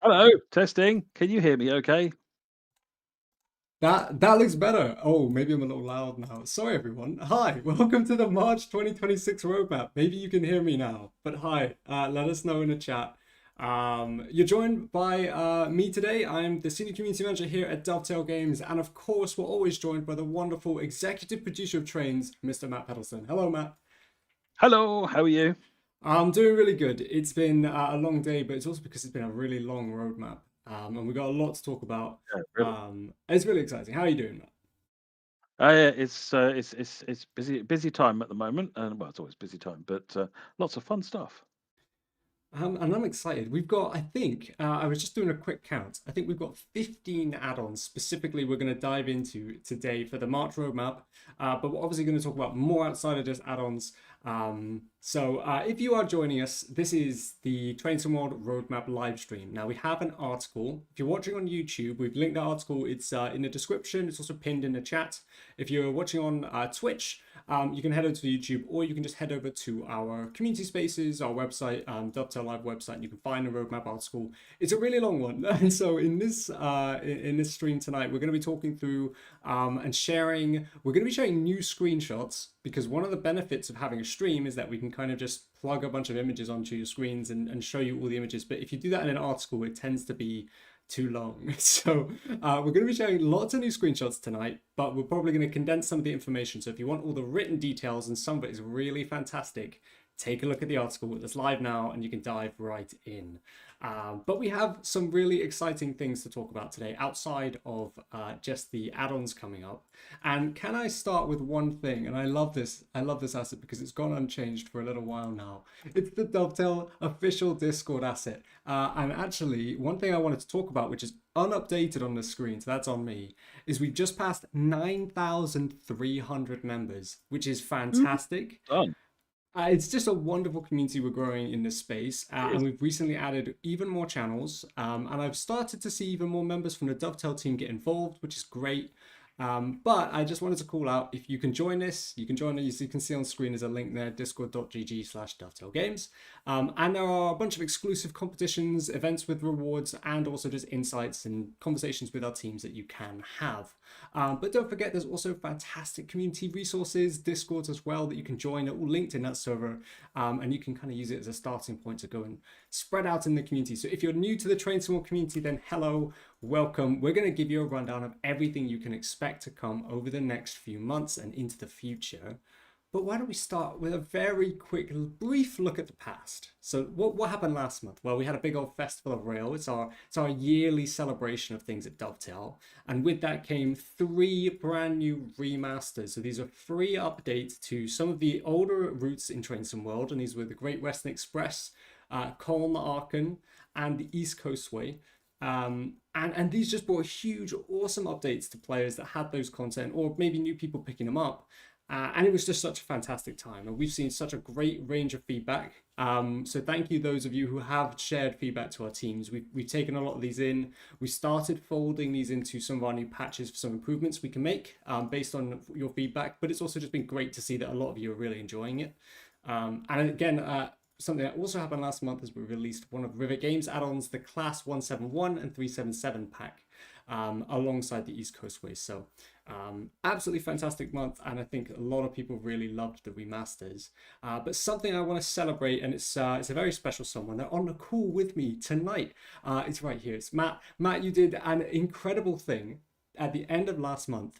Hello, testing. Can you hear me okay? That looks better. Oh, maybe I'm a little loud now. Sorry, everyone. Hi, welcome to the March 2026 roadmap. Maybe you can hear me now, but hi. Let us know in the chat. You're joined by me today. I'm the senior community manager here at Dovetail Games, and of course, we're always joined by the wonderful executive producer of Trains, Mr. Matt Peddleson. Hello, Matt. Hello, how are you? I'm doing really good. It's been a long day, but it's also because it's been a really long roadmap, and we've got a lot to talk about. Yeah, really. It's really exciting. How are you doing, Matt? Yeah, it's busy time at the moment, and well, it's always busy time, but lots of fun stuff. And I'm excited. We've got, I think, I was just doing a quick count. I think we've got 15 add-ons specifically we're going to dive into today for the March roadmap. But we're obviously going to talk about more outside of just add-ons. So if you are joining us, this is the WCML roadmap live stream. Now we have an article. If you're watching on YouTube, we've linked the article. It's in the description. It's also pinned in the chat. If you're watching on Twitch, you can head over to YouTube, or you can just head over to our community spaces, our website, Dovetail Live website, and you can find a roadmap article. It's a really long one, and so in this stream tonight, we're going to be talking through and sharing. We're going to be sharing new screenshots because one of the benefits of having a stream is that we can kind of just plug a bunch of images onto your screens and show you all the images. But if you do that in an article, it tends to be too long. So we're going to be sharing lots of new screenshots tonight, but we're probably going to condense some of the information. So if you want all the written details, and some of it is really fantastic, take a look at the article that's live now and you can dive right in. But we have some really exciting things to talk about today outside of just the add-ons coming up. And can I start with one thing? And I love this asset because it's gone unchanged for a little while now. It's the Dovetail official Discord asset. And actually, one thing I wanted to talk about, which is unupdated on the screen, so that's on me, is we've just passed 9,300 members, which is fantastic. Fun. It's just a wonderful community we're growing in this space, It and is. we've recently added even more channels. And I've started to see even more members from the Dovetail team get involved, which is great. But I just wanted to call out, if you can join this, you can join us. You can see on screen there's a link there, discord.gg/dovetailgames. And there are a bunch of exclusive competitions, events with rewards, and also just insights and conversations with our teams that you can have. But don't forget, there's also fantastic community resources, Discords as well, that you can join. They're all linked in that server, and you can kind of use it as a starting point to go and spread out in the community. So if you're new to the Train Small community, then hello, welcome. We're going to give you a rundown of everything you can expect to come over the next few months and into the future. But why don't we start with a very quick, brief look at the past? So what happened last month? Well, we had a big old festival of rail. It's our yearly celebration of things at Dovetail, and with that came 3 brand new remasters. So these are free updates to some of the older routes in WCML, and these were the Great Western Express, Colne Aachen, and the East Coastway. And these just brought huge, awesome updates to players that had those content, or maybe new people picking them up. And it was just such a fantastic time. And we've seen such a great range of feedback. So thank you, those of you who have shared feedback to our teams. We've taken a lot of these in. We started folding these into some of our new patches for some improvements we can make based on your feedback. But it's also just been great to see that a lot of you are really enjoying it. And again, something that also happened last month is we released one of Rivet Games add-ons, the Class 171 and 377 pack, alongside the East Coastway. So absolutely fantastic month, and I think a lot of people really loved the remasters. But something I want to celebrate, and it's a very special someone. They're on the call with me tonight. It's right here. It's Matt. Matt, you did an incredible thing at the end of last month.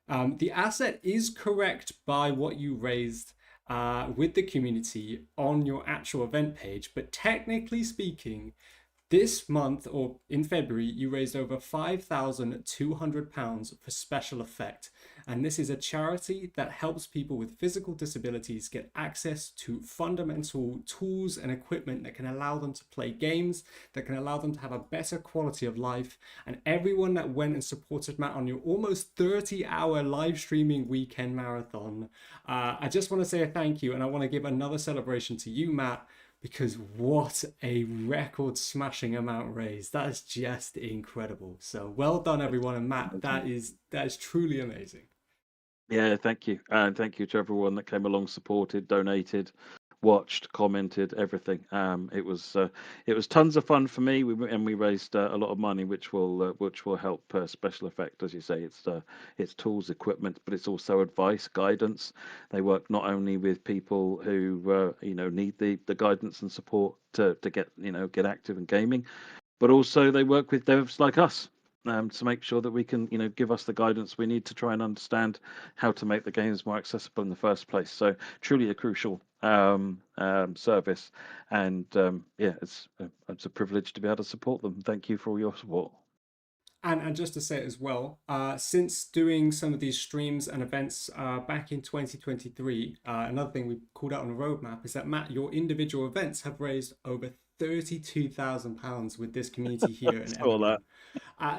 The asset is correct by what you raised with the community on your actual event page, but technically speaking, this month, or in February, you raised over £5,200 for Special Effect. And this is a charity that helps people with physical disabilities get access to fundamental tools and equipment that can allow them to play games, that can allow them to have a better quality of life. And everyone that went and supported Matt on your almost 30-hour live streaming weekend marathon, I just want to say a thank you. And I want to give another celebration to you, Matt, because what a record smashing amount raised. That is just incredible. So well done, everyone. And Matt, that is truly amazing. Yeah, thank you. And thank you to everyone that came along, supported, donated, watched, commented, everything. It was tons of fun for me. We raised a lot of money, which will help special effect, as you say. It's tools, equipment, but it's also advice, guidance. They work not only with people who need the guidance and support to get active in gaming, but also they work with devs like us, to make sure that we can give us the guidance we need to try and understand how to make the games more accessible in the first place. So truly a crucial service, and it's a privilege to be able to support them. Thank you for all your support. And just to say it as well, since doing some of these streams and events back in 2023, another thing we called out on the roadmap is that, Matt, your individual events have raised over £32,000 with this community here in Everton.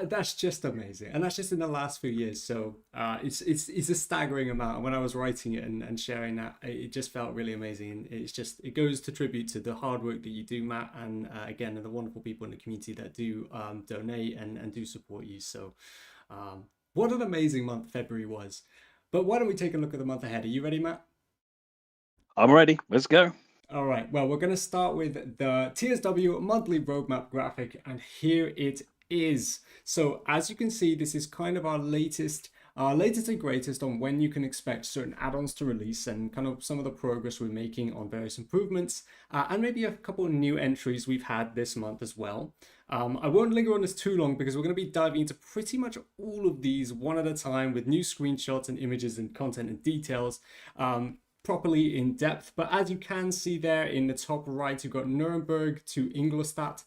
That's just amazing, and that's just in the last few years. So it's a staggering amount. And when I was writing it and sharing that, it just felt really amazing. And it goes to tribute to the hard work that you do, Matt, and again, and the wonderful people in the community that do donate and do support you. So what an amazing month February was. But why don't we take a look at the month ahead? Are you ready, Matt? I'm ready. Let's go. All right. Well, we're going to start with the TSW monthly roadmap graphic, and here it is. So as you can see, this is kind of our latest and greatest on when you can expect certain add-ons to release, and kind of some of the progress we're making on various improvements, and maybe a couple of new entries we've had this month as well. I won't linger on this too long because we're going to be diving into pretty much all of these one at a time with new screenshots and images and content and details. Properly in depth. But as you can see there in the top right, you've got Nuremberg to Ingolstadt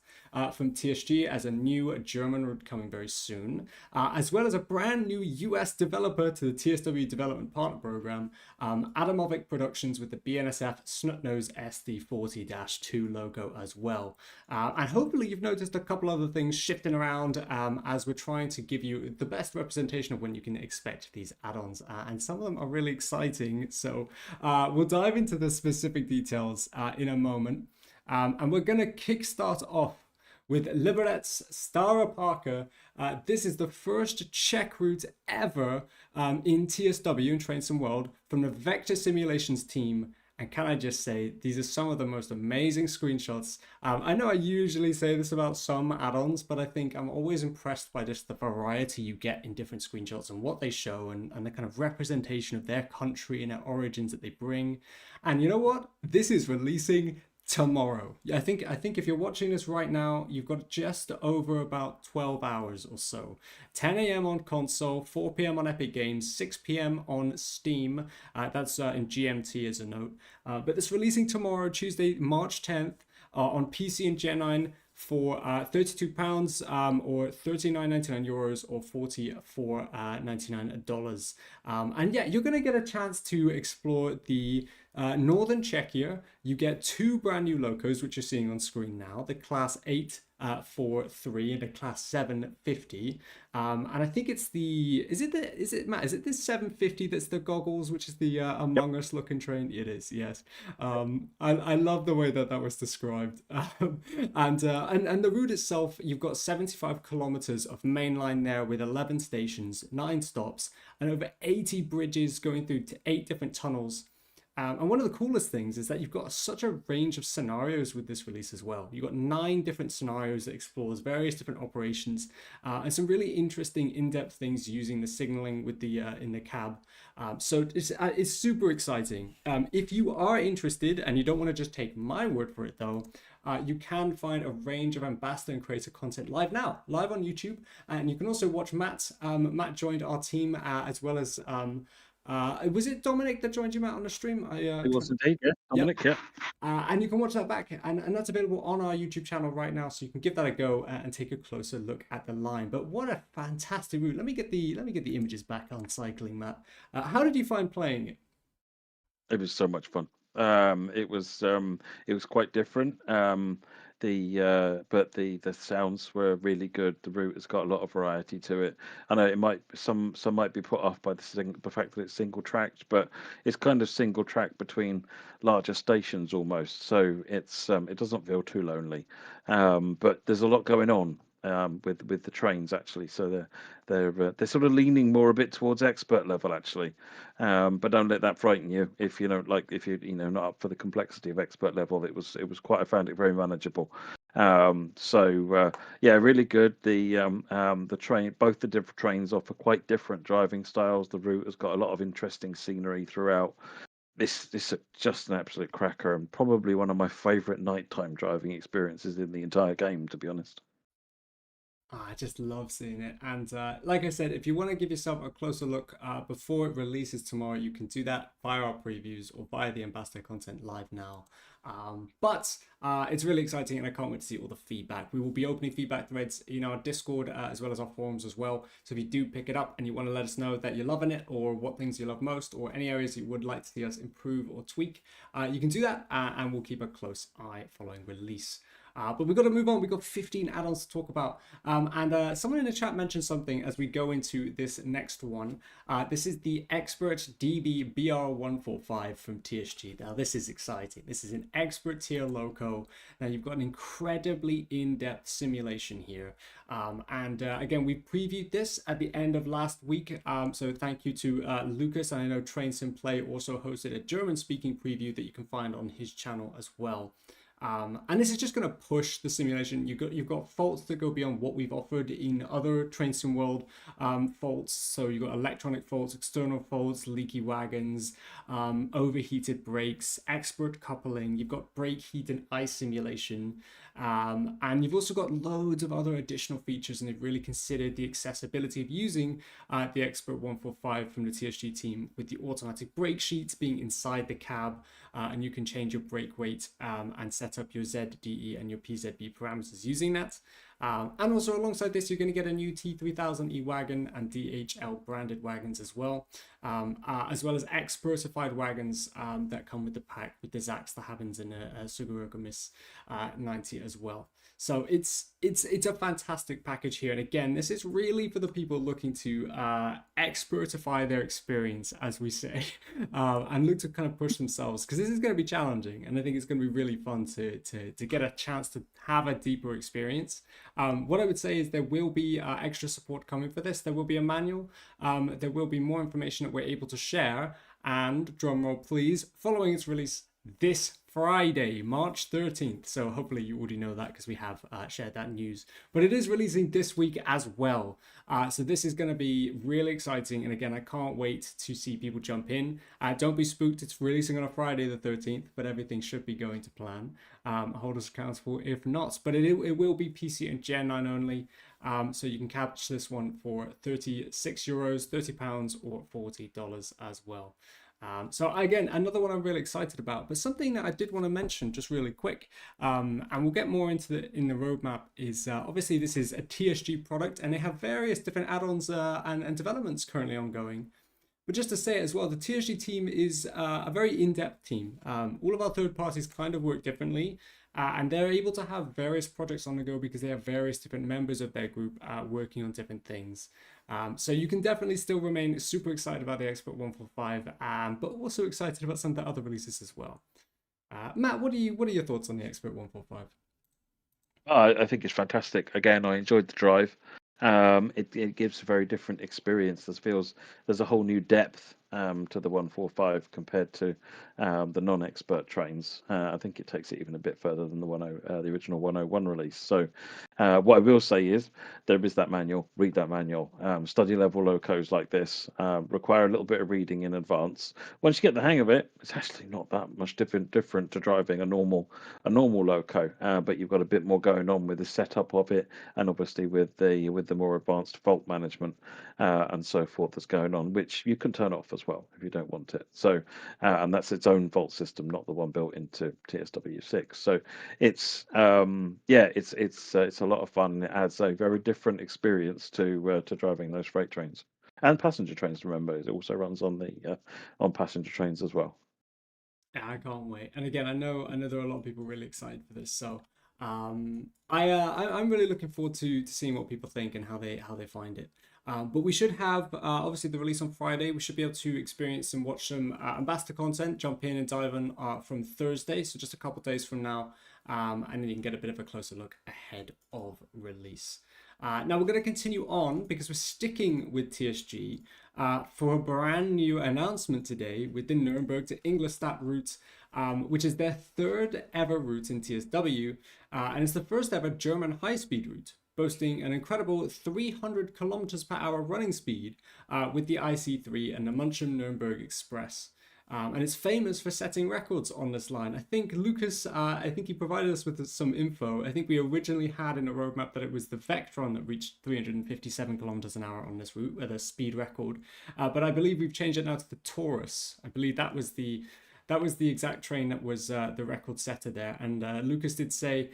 from TSG as a new German route coming very soon, as well as a brand new US developer to the TSW Development Partner Program, Adamovic Productions with the BNSF Snoot SD40-2 logo as well. And hopefully you've noticed a couple other things shifting around as we're trying to give you the best representation of when you can expect these add-ons, and some of them are really exciting. So we'll dive into the specific details in a moment, and we're going to kickstart off with Liberec's Stará-Paka. This is the first Czech route ever in TSW, in Train World, from the Vector Simulations team. And can I just say, these are some of the most amazing screenshots. I know I usually say this about some add-ons, but I think I'm always impressed by just the variety you get in different screenshots and what they show, and the kind of representation of their country and their origins that they bring. And you know what? This is releasing tomorrow. I think if you're watching this right now, you've got just over about 12 hours or so. 10 a.m. on console, 4 p.m. on Epic Games, 6 p.m. on Steam. That's in GMT as a note. But it's releasing tomorrow, Tuesday, March 10th, on PC and Gen 9 for £32 or €39.99 or $44.99. And yeah, you're going to get a chance to explore the northern Czechia. You get two brand new locos, which you're seeing on screen now, the Class 8 43 and the Class 750. And I think it's Matt, is it this 750 that's the goggles, which is the Among Us looking train? It is, yes. I love the way that was described. And the route itself, you've got 75 kilometers of main line there with 11 stations, 9 stops, and over 80 bridges going through to 8 different tunnels. And one of the coolest things is that you've got such a range of scenarios with this release as well. You've got 9 different scenarios that explores various different operations, and some really interesting in-depth things using the signaling with the in the cab. So it's super exciting. If you are interested and you don't want to just take my word for it though, you can find a range of ambassador and creator content live on YouTube, and you can also watch Matt. Matt joined our team as well as was it Dominic that joined you, Matt, on the stream? It was indeed, yeah. Dominic, yep. Yeah. And you can watch that back, and that's available on our YouTube channel right now, so you can give that a go and take a closer look at the line. But what a fantastic route! Let me get the images back on cycling, Matt. How did you find playing it? It was so much fun. It was quite different. But the sounds were really good. The route has got a lot of variety to it. I know it might some might be put off by the fact that it's single tracked, but it's kind of single track between larger stations almost. So it doesn't feel too lonely. But there's a lot going on. with the trains actually. So they're sort of leaning more a bit towards expert level actually. But don't let that frighten you if you don't like, if you know, not up for the complexity of expert level. It was quite, I found it very manageable. Yeah, really good. The train, both the different trains offer quite different driving styles. The route has got a lot of interesting scenery throughout. This is just an absolute cracker, and probably one of my favourite nighttime driving experiences in the entire game, to be honest. I just love seeing it. And like I said, if you want to give yourself a closer look before it releases tomorrow, you can do that via our previews or via the Ambassador content live now. But it's really exciting, and I can't wait to see all the feedback. We will be opening feedback threads in our Discord as well as our forums as well. So if you do pick it up and you want to let us know that you're loving it, or what things you love most, or any areas you would like to see us improve or tweak, you can do that, and we'll keep a close eye following release. But we've got to move on. We've got 15 add-ons to talk about. And someone in the chat mentioned something as we go into this next one. This is the Expert DB BR145 from TSG. Now, this is exciting. This is an Expert tier Loco. Now, you've got an incredibly in-depth simulation here. Again, we previewed this at the end of last week. So thank you to Lucas. And I know Train Sim Play also hosted a German-speaking preview that you can find on his channel as well. And this is just going to push the simulation. You've got faults that go beyond what we've offered in other Train Sim World faults. So you've got electronic faults, external faults, leaky wagons, overheated brakes, expert coupling. You've got brake heat and ice simulation. And you've also got loads of other additional features, and they've really considered the accessibility of using the Expert 145 from the TSG team, with the automatic brake sheets being inside the cab, and you can change your brake weight and set up your ZDE and your PZB parameters using that. And also alongside this, you're going to get a new T3000 E-Wagon and DHL branded wagons as well as X-certified wagons that come with the pack, with the Zax, the Havens, and a Sugurugamis 90 as well. So it's a fantastic package here. And again, this is really for the people looking to expertify their experience, as we say, and look to kind of push themselves, because this is going to be challenging. And I think it's going to be really fun to get a chance to have a deeper experience. What I would say is there will be extra support coming for this. There will be a manual. There will be more information that we're able to share. And drumroll please, following its release this Friday, March 13th. So hopefully you already know that, because we have shared that news. But it is releasing this week as well. So this is going to be really exciting. And again, I can't wait to see people jump in. Don't be spooked. It's releasing on a Friday the 13th, but everything should be going to plan. Hold us accountable if not. But it will be PC and Gen 9 only. So you can catch this one for €36, £30 or $40 as well. So again, another one I'm really excited about, but something that I did want to mention just really quick, and we'll get more into in the roadmap, is obviously this is a TSG product, and they have various different add-ons and developments currently ongoing. But just to say it as well, the TSG team is a very in-depth team. All of our third parties kind of work differently, and they're able to have various projects on the go because they have various different members of their group working on different things. So you can definitely still remain super excited about the Expert 145, but also excited about some of the other releases as well. Matt, what are your thoughts on the Expert 145? I think it's fantastic. Again, I enjoyed the drive. It gives a very different experience. There's a whole new depth to the 145 compared to the non-expert trains. I think it takes it even a bit further than the original 101 release. So what I will say is there is that manual. Read that manual. Study level locos like this require a little bit of reading in advance. Once you get the hang of it, it's actually not that much different to driving a normal loco. But you've got a bit more going on with the setup of it, and obviously with the more advanced fault management and so forth that's going on, which you can turn off as well if you don't want it. So and that's its own fault system, not the one built into TSW6. So it's it's a lot of fun. It adds a very different experience to driving those freight trains and passenger trains. Remember, it also runs on the on passenger trains as well. Yeah, I can't wait. And again, I know there are a lot of people really excited for this. So I'm really looking forward to seeing what people think and how they find it. But we should have obviously the release on Friday. We should be able to experience and watch some ambassador content, jump in and dive in from Thursday, so just a couple days from now, and then you can get a bit of a closer look ahead of release. Now we're going to continue on because we're sticking with TSG for a brand new announcement today with the Nuremberg to Ingolstadt route, which is their third ever route in TSW, and it's the first ever German high-speed route, boasting an incredible 300 kilometers per hour running speed with the IC3 and the München-Nuremberg Express. And it's famous for setting records on this line. I think Lucas, I think he provided us with some info. I think we originally had in a roadmap that it was the Vectron that reached 357 kilometers an hour on this route, the speed record. But I believe we've changed it now to the Taurus. I believe that was the exact train that was the record setter there. And Lucas did say,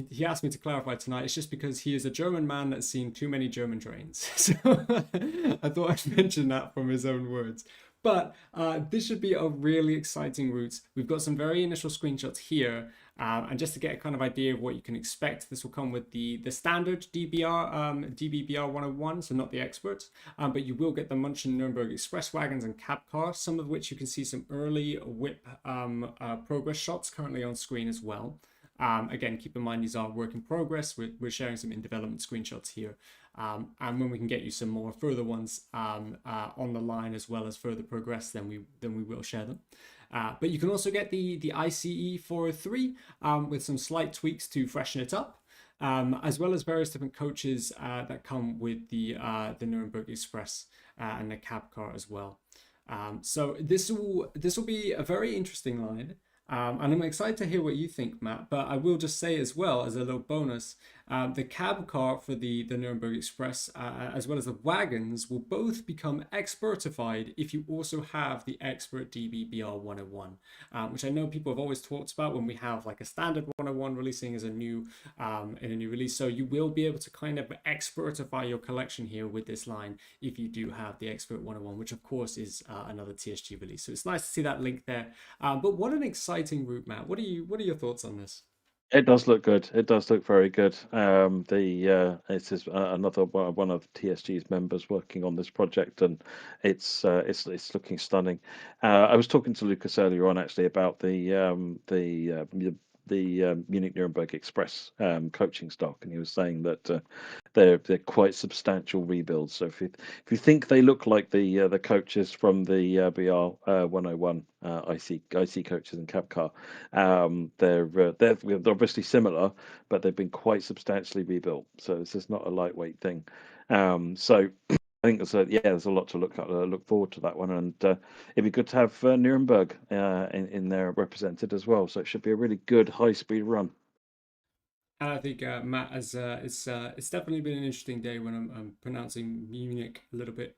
he asked me to clarify tonight, it's just because he is a German man that's seen too many German trains. So I thought I'd mention that from his own words. But this should be a really exciting route. We've got some very initial screenshots here. And just to get a kind of idea of what you can expect, this will come with the standard DBBR 101, so not the expert. But you will get the München-Nuremberg express wagons and cab cars, some of which you can see some early whip progress shots currently on screen as well. Again, keep in mind these are work in progress. We're sharing some in development screenshots here. And when we can get you some more further ones on the line as well as further progress, then we will share them. But you can also get the ICE 403 with some slight tweaks to freshen it up, as well as various different coaches that come with the Nuremberg Express and the cab car as well. So this will be a very interesting line. And I'm excited to hear what you think, Matt, but I will just say as well, as a little bonus, the cab car for the Nuremberg Express, as well as the wagons, will both become expertified if you also have the expert DBBR 101, which I know people have always talked about when we have like a standard 101 releasing as a new in a new release. So you will be able to kind of expertify your collection here with this line if you do have the expert 101, which of course is another TSG release. So it's nice to see that link there. But what an exciting route, Matt. What are your thoughts on this? It does look good. It does look very good. It is another one of TSG's members working on this project, and it's looking stunning. I was talking to Lucas earlier on actually about the Munich Nuremberg Express coaching stock, and he was saying that they're quite substantial rebuilds. So if you think they look like the coaches from the BR 101 IC coaches and cab car, they're obviously similar, but they've been quite substantially rebuilt. So this is not a lightweight thing. So I think there's a lot to look forward to that one, and it'd be good to have Nuremberg in there represented as well. So it should be a really good high-speed run. And I think Matt, as it's definitely been an interesting day when I'm pronouncing Munich a little bit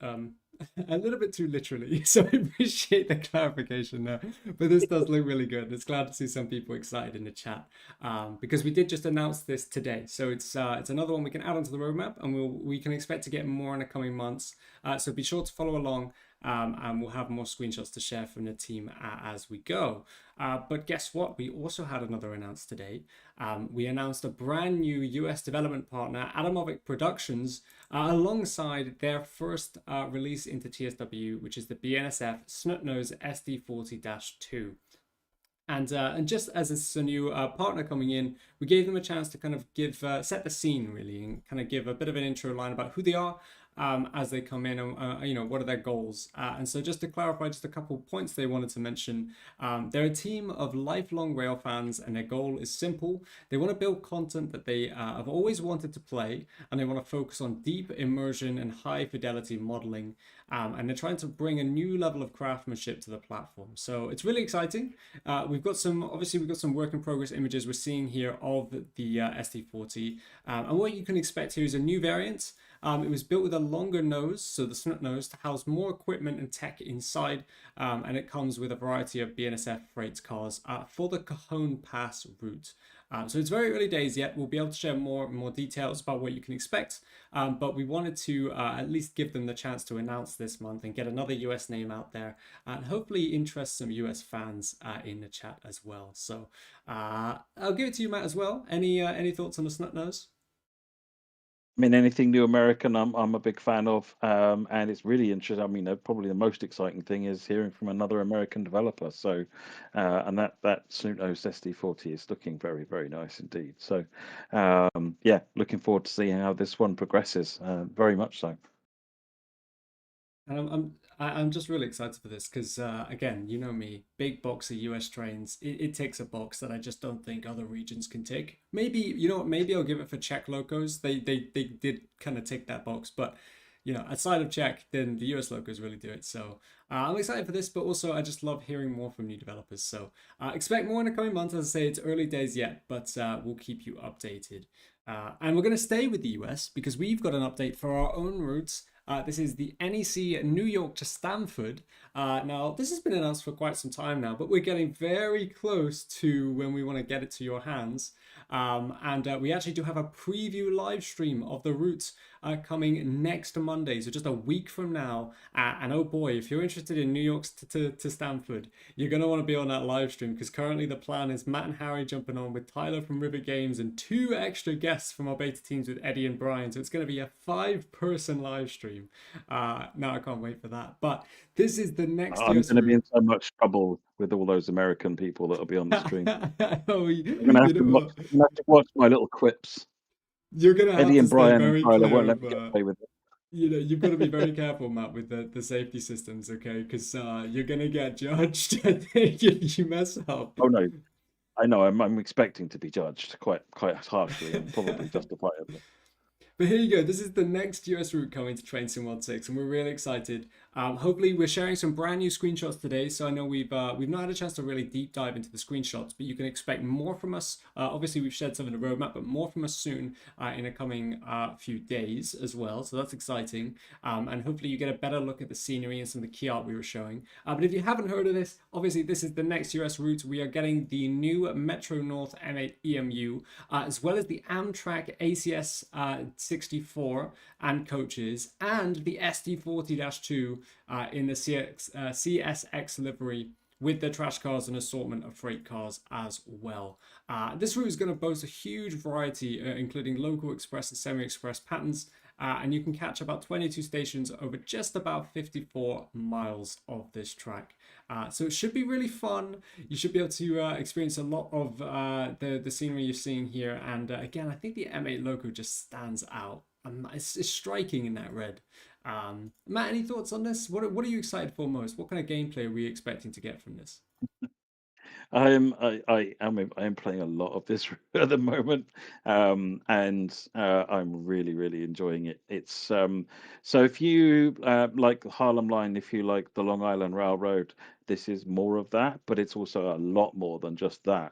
too literally. So I appreciate the clarification there. But this does look really good. It's glad to see some people excited in the chat because we did just announce this today. So it's another one we can add onto the roadmap, and we can expect to get more in the coming months. So be sure to follow along. And we'll have more screenshots to share from the team as we go. But guess what? We also had another announced today. We announced a brand new US development partner, Adamovic Productions, alongside their first release into TSW, which is the BNSF Snoot SD40-2. And just as it's a new partner coming in, we gave them a chance to kind of set the scene really, and kind of give a bit of an intro line about who they are, as they come in, and what are their goals. And so just to clarify just a couple of points they wanted to mention, they're a team of lifelong rail fans, and their goal is simple. They want to build content that they have always wanted to play, and they want to focus on deep immersion and high fidelity modeling. And they're trying to bring a new level of craftsmanship to the platform. So it's really exciting. We've got some work in progress images we're seeing here of the SD40. And what you can expect here is a new variant. It was built with a longer nose, so the Snoot nose, to house more equipment and tech inside, and it comes with a variety of BNSF freight cars for the Cajon Pass route. So it's very early days yet. We'll be able to share more details about what you can expect, but we wanted to at least give them the chance to announce this month and get another US name out there, and hopefully interest some US fans in the chat as well. So I'll give it to you, Matt, as well. Any thoughts on the Snoot nose? I mean, anything new American, I'm a big fan of, and it's really interesting. I mean, probably the most exciting thing is hearing from another American developer. So, and that Snoot SD40 is looking very, very nice indeed. So, yeah, looking forward to seeing how this one progresses. Very much so. And I'm just really excited for this because again, you know me, big box of US trains. It ticks a box that I just don't think other regions can tick. Maybe you know what? Maybe I'll give it for Czech locos. They did kind of tick that box, but you know, outside of Czech, then the US locos really do it. So I'm excited for this, but also I just love hearing more from new developers. So expect more in the coming months. As I say, it's early days yet, but we'll keep you updated. And we're going to stay with the US because we've got an update for our own routes. This is the NEC New York to Stamford. Now, this has been announced for quite some time now, but we're getting very close to when we want to get it to your hands. And we actually do have a preview live stream of the route coming next Monday, so just a week from now. And oh boy, if you're interested in New York to Stamford, you're going to want to be on that live stream because currently the plan is Matt and Harry jumping on with Tyler from River Games and 2 extra guests from our beta teams with Eddie and Brian. So it's going to be a 5-person live stream. Now I can't wait for that. But this is the next I'm year's going to be route. in so much trouble with all those American people that'll be on the stream. Oh, I'm going to you have to know watch. what? I'm going to have to watch my little quips. You're gonna have Eddie to and stay Brian and very Tyler clear won't let of me get away with it. you know, you've got to be very careful, Matt, with the safety systems, okay? Because you're gonna get judged, I think, if you mess up. Oh no, I know. I'm expecting to be judged quite harshly and probably justifiably. But here you go. This is the next US route coming to Train Sim World 6, and we're really excited. Hopefully, we're sharing some brand new screenshots today. So I know we've not had a chance to really deep dive into the screenshots, but you can expect more from us. Obviously, we've shared some of the roadmap, but more from us soon in the coming few days as well. So that's exciting. And hopefully, you get a better look at the scenery and some of the key art we were showing. But if you haven't heard of this, obviously, this is the next US route. We are getting the new Metro North M8 EMU, as well as the Amtrak ACS 64 and coaches, and the SD40-2 in the CSX livery with the trash cars and assortment of freight cars as well. This route is going to boast a huge variety, including local express and semi-express patterns, and you can catch about 22 stations over just about 54 miles of this track. So it should be really fun. You should be able to experience a lot of the scenery you're seeing here. And again, I think the M8 Loco just stands out. It's striking in that red. Matt, any thoughts on this? What are you excited for most? What kind of gameplay are we expecting to get from this? I am playing a lot of this at the moment, and I'm really really enjoying it. It's so if you like the Harlem Line, if you like the Long Island Railroad, this is more of that, but it's also a lot more than just that.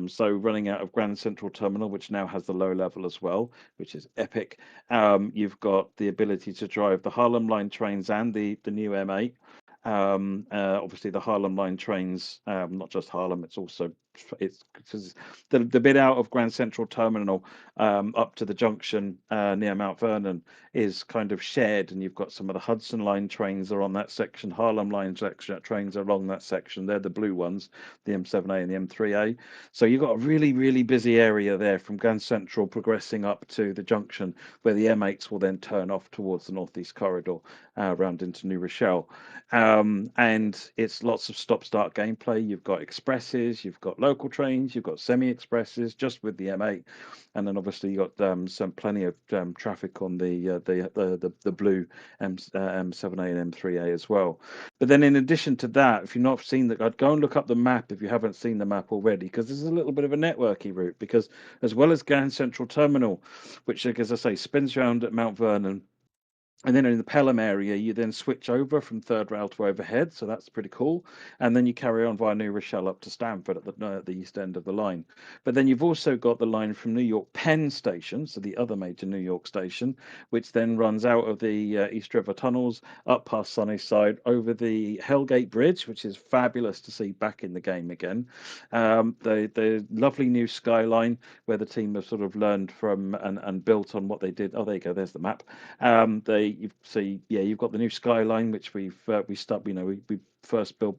So running out of Grand Central Terminal, which now has the low level as well, which is epic. You've got the ability to drive the Harlem Line trains and the new M8. Obviously the Harlem Line trains, not just Harlem, it's the bit out of Grand Central Terminal up to the junction near Mount Vernon is kind of shared, and you've got some of the Hudson Line trains are on that section. Harlem Line trains are along that section. They're the blue ones, the M7A and the M3A. So you've got a really really busy area there from Grand Central progressing up to the junction, where the M8s will then turn off towards the Northeast Corridor around into New Rochelle. And it's lots of stop-start gameplay. You've got expresses, you've got local trains, you've got semi-expresses just with the M8, and then obviously you got some plenty of traffic on the blue M7A and M3A as well. But then in addition to that, if you've not seen that, I'd go and look up the map if you haven't seen the map already, because this is a little bit of a networky route. Because as well as Grand Central Terminal, which, as I say, spins around at Mount Vernon. And then in the Pelham area, you then switch over from third rail to overhead, so that's pretty cool. And then you carry on via New Rochelle up to Stamford at the east end of the line. But then you've also got the line from New York Penn Station, so the other major New York station, which then runs out of the East River tunnels, up past Sunnyside, over the Hellgate Bridge, which is fabulous to see back in the game again. The lovely new skyline, where the team have sort of learned from and built on what they did. Oh, there you go. There's the map. You've got the new skyline, which we first built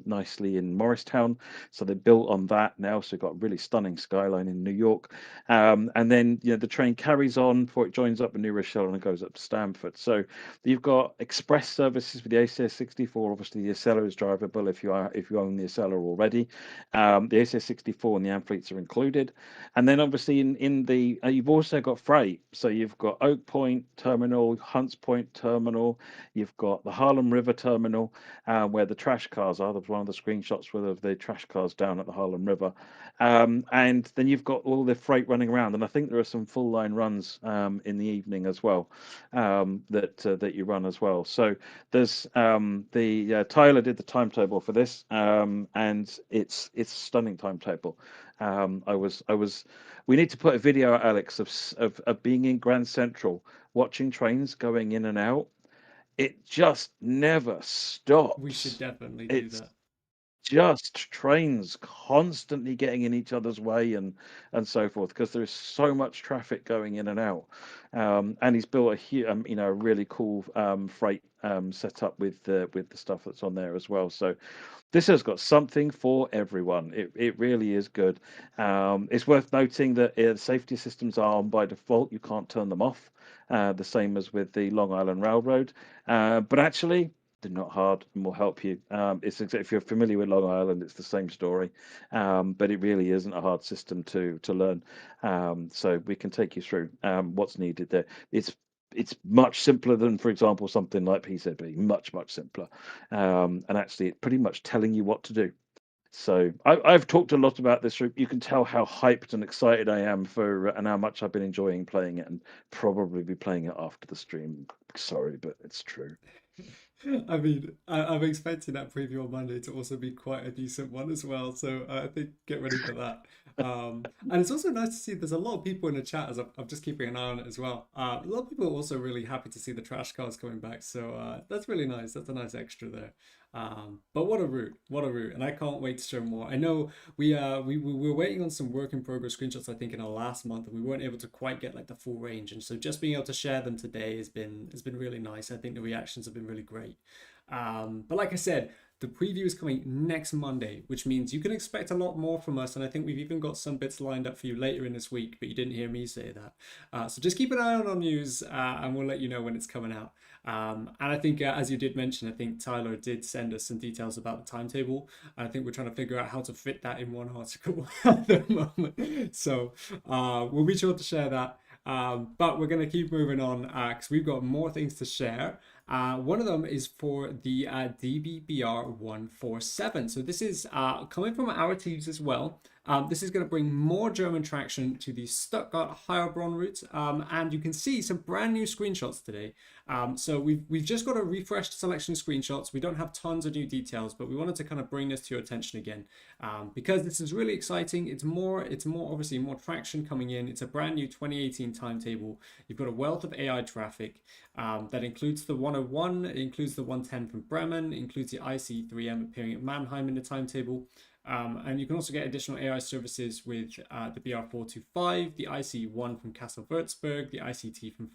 nicely in Morristown, so they built on that now. So got a really stunning skyline in New York, and then the train carries on before it joins up in New Rochelle and it goes up to Stamford. So you've got express services for the ACS64. Obviously, the Acela is drivable if you own the Acela already. The ACS64 and the Amphitheatres are included, and then obviously in the you've also got freight. So you've got Oak Point Terminal, Hunts Point Terminal. You've got the Harlem River Terminal, where the trash cars are. There's one of the screenshots with the trash cars down at the Harlem River, and then you've got all the freight running around. And I think there are some full line runs in the evening as well, that you run as well. So there's Tyler did the timetable for this, and it's a stunning timetable. We need to put a video out, Alex, of being in Grand Central, watching trains going in and out. It just never stops. We should definitely do that. Just trains constantly getting in each other's way and so forth, because there's so much traffic going in and out. And he's built a really cool freight setup with the stuff that's on there as well. So this has got something for everyone. It really is good. It's worth noting that the safety systems are on by default. You can't turn them off, the same as with the Long Island Railroad. But actually, they're not hard and will help you. If you're familiar with Long Island, it's the same story, but it really isn't a hard system to learn. So we can take you through what's needed there. It's much simpler than, for example, something like PCB, much simpler, and actually it's pretty much telling you what to do. So I've talked a lot about this. You can tell how hyped and excited I am for and how much I've been enjoying playing it, and probably be playing it after the stream. Sorry, but it's true. I mean, I'm expecting that preview on Monday to also be quite a decent one as well. So I think get ready for that. And it's also nice to see there's a lot of people in the chat as I'm just keeping an eye on it as well. A lot of people are also really happy to see the trash cars coming back. So that's really nice. That's a nice extra there. But what a route, and I can't wait to show more. I know we were waiting on some work in progress screenshots, I think, in our last month, and we weren't able to quite get like the full range, and so just being able to share them today has been really nice. I think the reactions have been really great. But like I said, the preview is coming next Monday, which means you can expect a lot more from us. And I think we've even got some bits lined up for you later in this week, but you didn't hear me say that. So just keep an eye on our news, and we'll let you know when it's coming out. And I think, as you did mention, I think Tyler did send us some details about the timetable. I think we're trying to figure out how to fit that in one article at the moment. So we'll be sure to share that. But we're going to keep moving on because we've got more things to share. One of them is for the DBBR147. So this is coming from our teams as well. This is going to bring more German traction to the Stuttgart-Heilbronn route, and you can see some brand new screenshots today. So we've just got a refreshed selection of screenshots. We don't have tons of new details, but we wanted to kind of bring this to your attention again because this is really exciting. It's more obviously more traction coming in. It's a brand new 2018 timetable. You've got a wealth of AI traffic that includes the 101, it includes the 110 from Bremen, it includes the IC3M appearing at Mannheim in the timetable. And you can also get additional AI services with the BR425, the IC1 from Kassel-Würzburg, the ICT from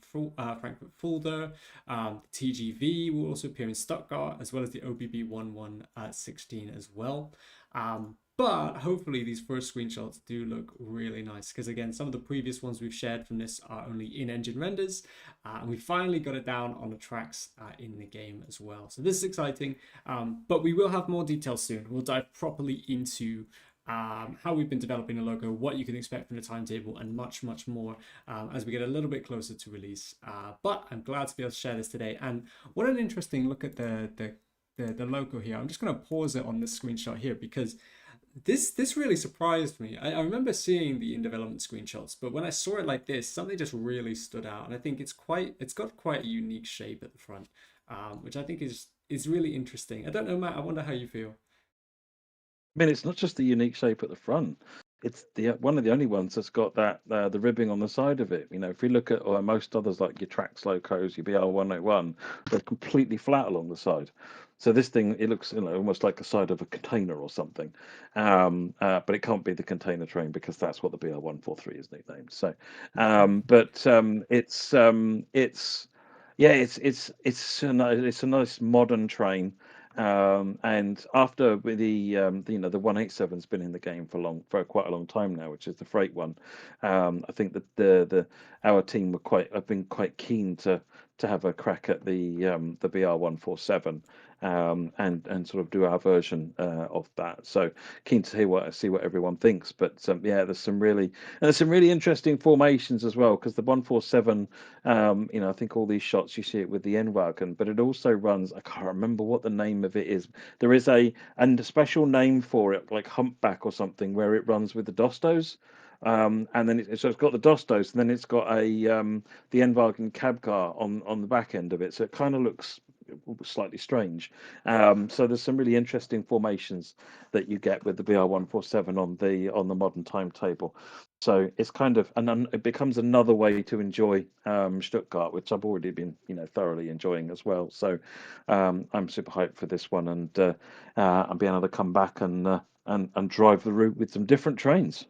Frankfurt-Fulda, the TGV will also appear in Stuttgart, as well as the OBB1116 as well. But hopefully these first screenshots do look really nice because, again, some of the previous ones we've shared from this are only in-engine renders, and we finally got it down on the tracks in the game as well. So this is exciting, but we will have more details soon. We'll dive properly into how we've been developing the logo, what you can expect from the timetable, and much more as we get a little bit closer to release. But I'm glad to be able to share this today. And what an interesting look at the logo here. I'm just going to pause it on this screenshot here because this really surprised me. I remember seeing the in development screenshots, but when I saw it like this, something just really stood out, and I think it's got quite a unique shape at the front, which I think is really interesting. I don't know, Matt. I wonder how you feel. I mean, it's not just the unique shape at the front. It's one of the only ones that's got that the ribbing on the side of it. You know, if we look at most others like your Trax Locos, your BR101, they're completely flat along the side. So this thing, it looks almost like the side of a container or something, but it can't be the container train because that's what the BR143 is nicknamed. So, it's a nice modern train. And after the 187's been in the game for quite a long time now, which is the freight one. I think that our team have been quite keen to have a crack at the BR-147, and sort of do our version of that. So keen to see what everyone thinks. But yeah, there's some really interesting formations as well, because the 147, I think all these shots you see it with the N-Wagon, but it also runs, I can't remember what the name of it is. There is a special name for it, like humpback or something, where it runs with the Dostos. And then so it's got the Dostos, and then it's got the N-Wagen cab car on the back end of it. So it kind of looks slightly strange. So there's some really interesting formations that you get with the BR-147 on the modern timetable. So it's kind of it becomes another way to enjoy Stuttgart, which I've already been thoroughly enjoying as well. So I'm super hyped for this one, and being able to come back and drive the route with some different trains.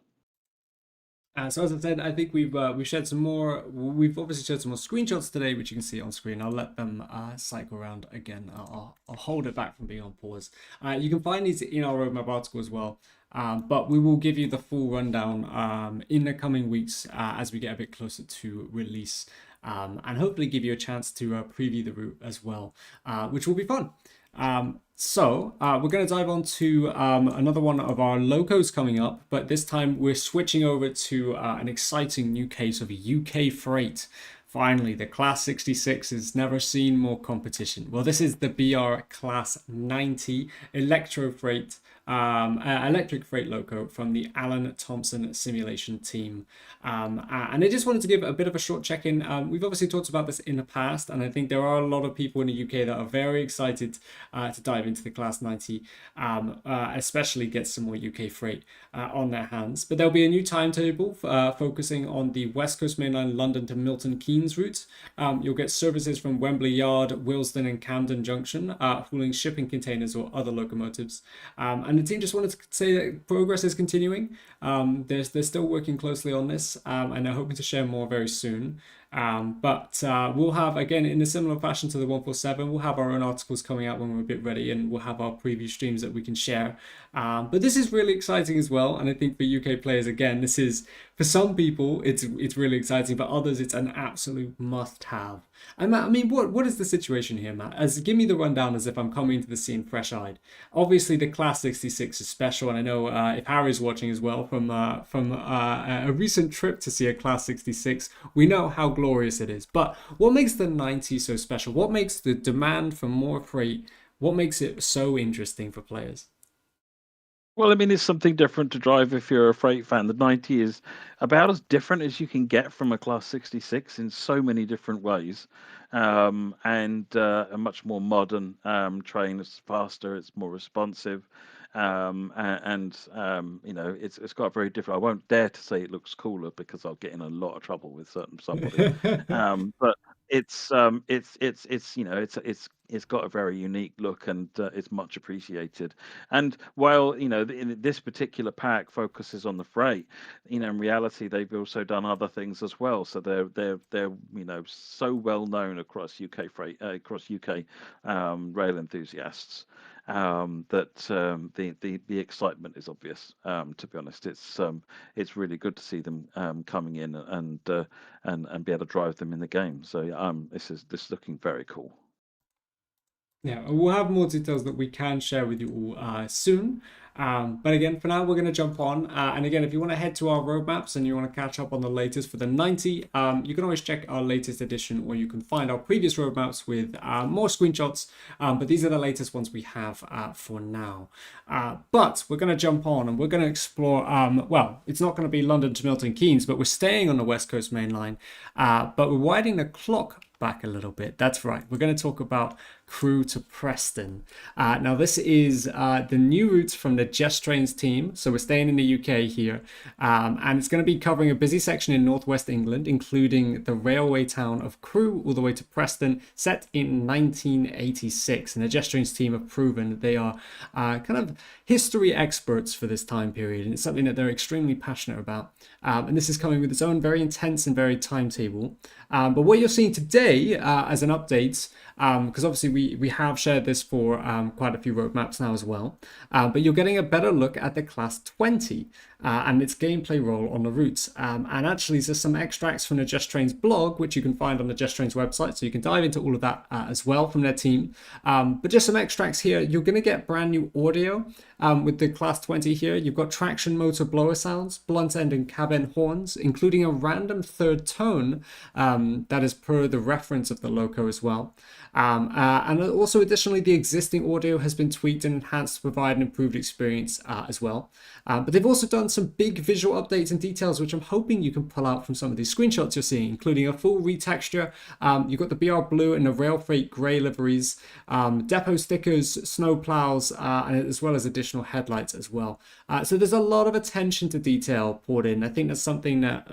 So as I said, I think we've shared some more. We've obviously shared some more screenshots today, which you can see on screen. I'll let them cycle around again. I'll hold it back from being on pause. You can find these in our roadmap article as well. But we will give you the full rundown in the coming weeks as we get a bit closer to release, and hopefully give you a chance to preview the route as well, which will be fun. So we're going to dive on to another one of our locos coming up, but this time we're switching over to an exciting new case of UK freight. Finally, the Class 66 has never seen more competition. Well, this is the BR Class 90 electric freight loco from the Alan Thompson simulation team. And I just wanted to give a bit of a short check-in. We've obviously talked about this in the past, and I think there are a lot of people in the UK that are very excited to dive into the Class 90, especially get some more UK freight on their hands. But there'll be a new timetable focusing on the West Coast Main Line London to Milton Keynes route. You'll get services from Wembley Yard, Willesden and Camden Junction, hauling shipping containers or other locomotives. And the team just wanted to say that progress is continuing. They're still working closely on this, and they're hoping to share more very soon. But we'll have, again, in a similar fashion to the 147, we'll have our own articles coming out when we're a bit ready, and we'll have our preview streams that we can share. But this is really exciting as well, and I think for UK players, again, this is, for some people, it's really exciting. For others, it's an absolute must-have. And Matt, I mean, what is the situation here, Matt? Give me the rundown as if I'm coming into the scene fresh-eyed. Obviously, the Class 66 is special, and I know if Harry's watching as well from a recent trip to see a Class 66, we know how glorious it is. But what makes the 90 so special? What makes the demand for more freight? What makes it so interesting for players? Well, I mean, it's something different to drive if you're a freight fan. The 90 is about as different as you can get from a Class 66 in so many different ways, and a much more modern train. It's faster, it's more responsive, and it's got a very different. I won't dare to say it looks cooler because I'll get in a lot of trouble with somebody. But it's got a very unique look, and it's much appreciated. And while this particular pack focuses on the freight, in reality they've also done other things as well. So they're so well known across UK rail enthusiasts, that the excitement is obvious. To be honest, it's really good to see them coming in and be able to drive them in the game. So this is looking very cool. Yeah, we'll have more details that we can share with you all soon. But again, for now, we're going to jump on. And again, if you want to head to our roadmaps and you want to catch up on the latest for the 90, you can always check our latest edition, or you can find our previous roadmaps with more screenshots. But these are the latest ones we have for now. But we're going to jump on and we're going to explore, well, it's not going to be London to Milton Keynes, but we're staying on the West Coast Main Line. But we're winding the clock back a little bit. That's right. We're going to talk about Crewe to Preston. Now, this is the new route from the Just Trains team. So we're staying in the UK here. And it's going to be covering a busy section in northwest England, including the railway town of Crewe all the way to Preston, set in 1986. And the Just Trains team have proven that they are kind of history experts for this time period. And it's something that they're extremely passionate about. And this is coming with its own very intense and varied timetable. But what you're seeing today as an update, because obviously we have shared this for quite a few roadmaps now as well. But you're getting a better look at the Class 20 and its gameplay role on the routes. And actually, there's some extracts from the Just Trains blog, which you can find on the Just Trains website, so you can dive into all of that as well from their team. But just some extracts here. You're going to get brand new audio with the Class 20 here. You've got traction motor blower sounds, blunt end and cab end horns, including a random third tone that is per the reference of the Loco as well. And also, additionally, the existing audio has been tweaked and enhanced to provide an improved experience as well. But they've also done some big visual updates and details, which I'm hoping you can pull out from some of these screenshots you're seeing, including a full retexture. You've got the BR Blue and the Rail Freight Grey liveries, depot stickers, snow plows, and as well as additional headlights as well. So there's a lot of attention to detail poured in. I think that's something that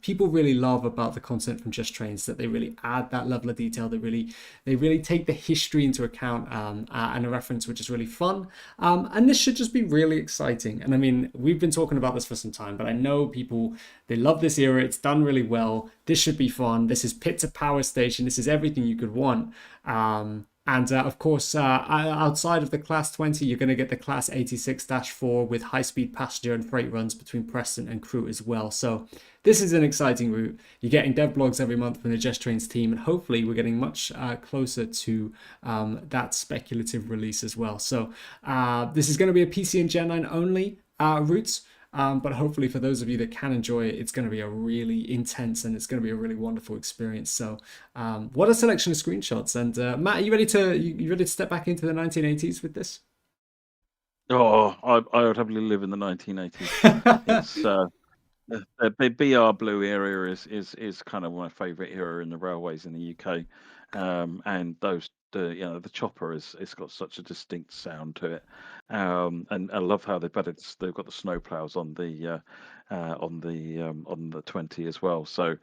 people really love about the content from Just Trains, that they really add that level of detail. They really take the history into account and a reference, which is really fun. And this should just be really exciting. And I mean, we've been talking about this for some time, but I know people, they love this era. It's done really well. This should be fun. This is pit to power station. This is everything you could want. And of course, outside of the Class 20, you're going to get the Class 86-4 with high-speed passenger and freight runs between Preston and Crewe as well. So this is an exciting route. You're getting dev blogs every month from the Just Trains team, and hopefully we're getting much closer to that speculative release as well. So this is going to be a PC and Gen 9 only route. But hopefully for those of you that can enjoy it, it's going to be a really intense and it's going to be a really wonderful experience. So what a selection of screenshots. And Matt, are you ready to step back into the 1980s with this? Oh, I would happily live in the 1980s. It's the BR Blue era is kind of my favourite era in the railways in the UK, and the chopper it's got such a distinct sound to it, and I love how they've got the snow plows on the 20 as well. So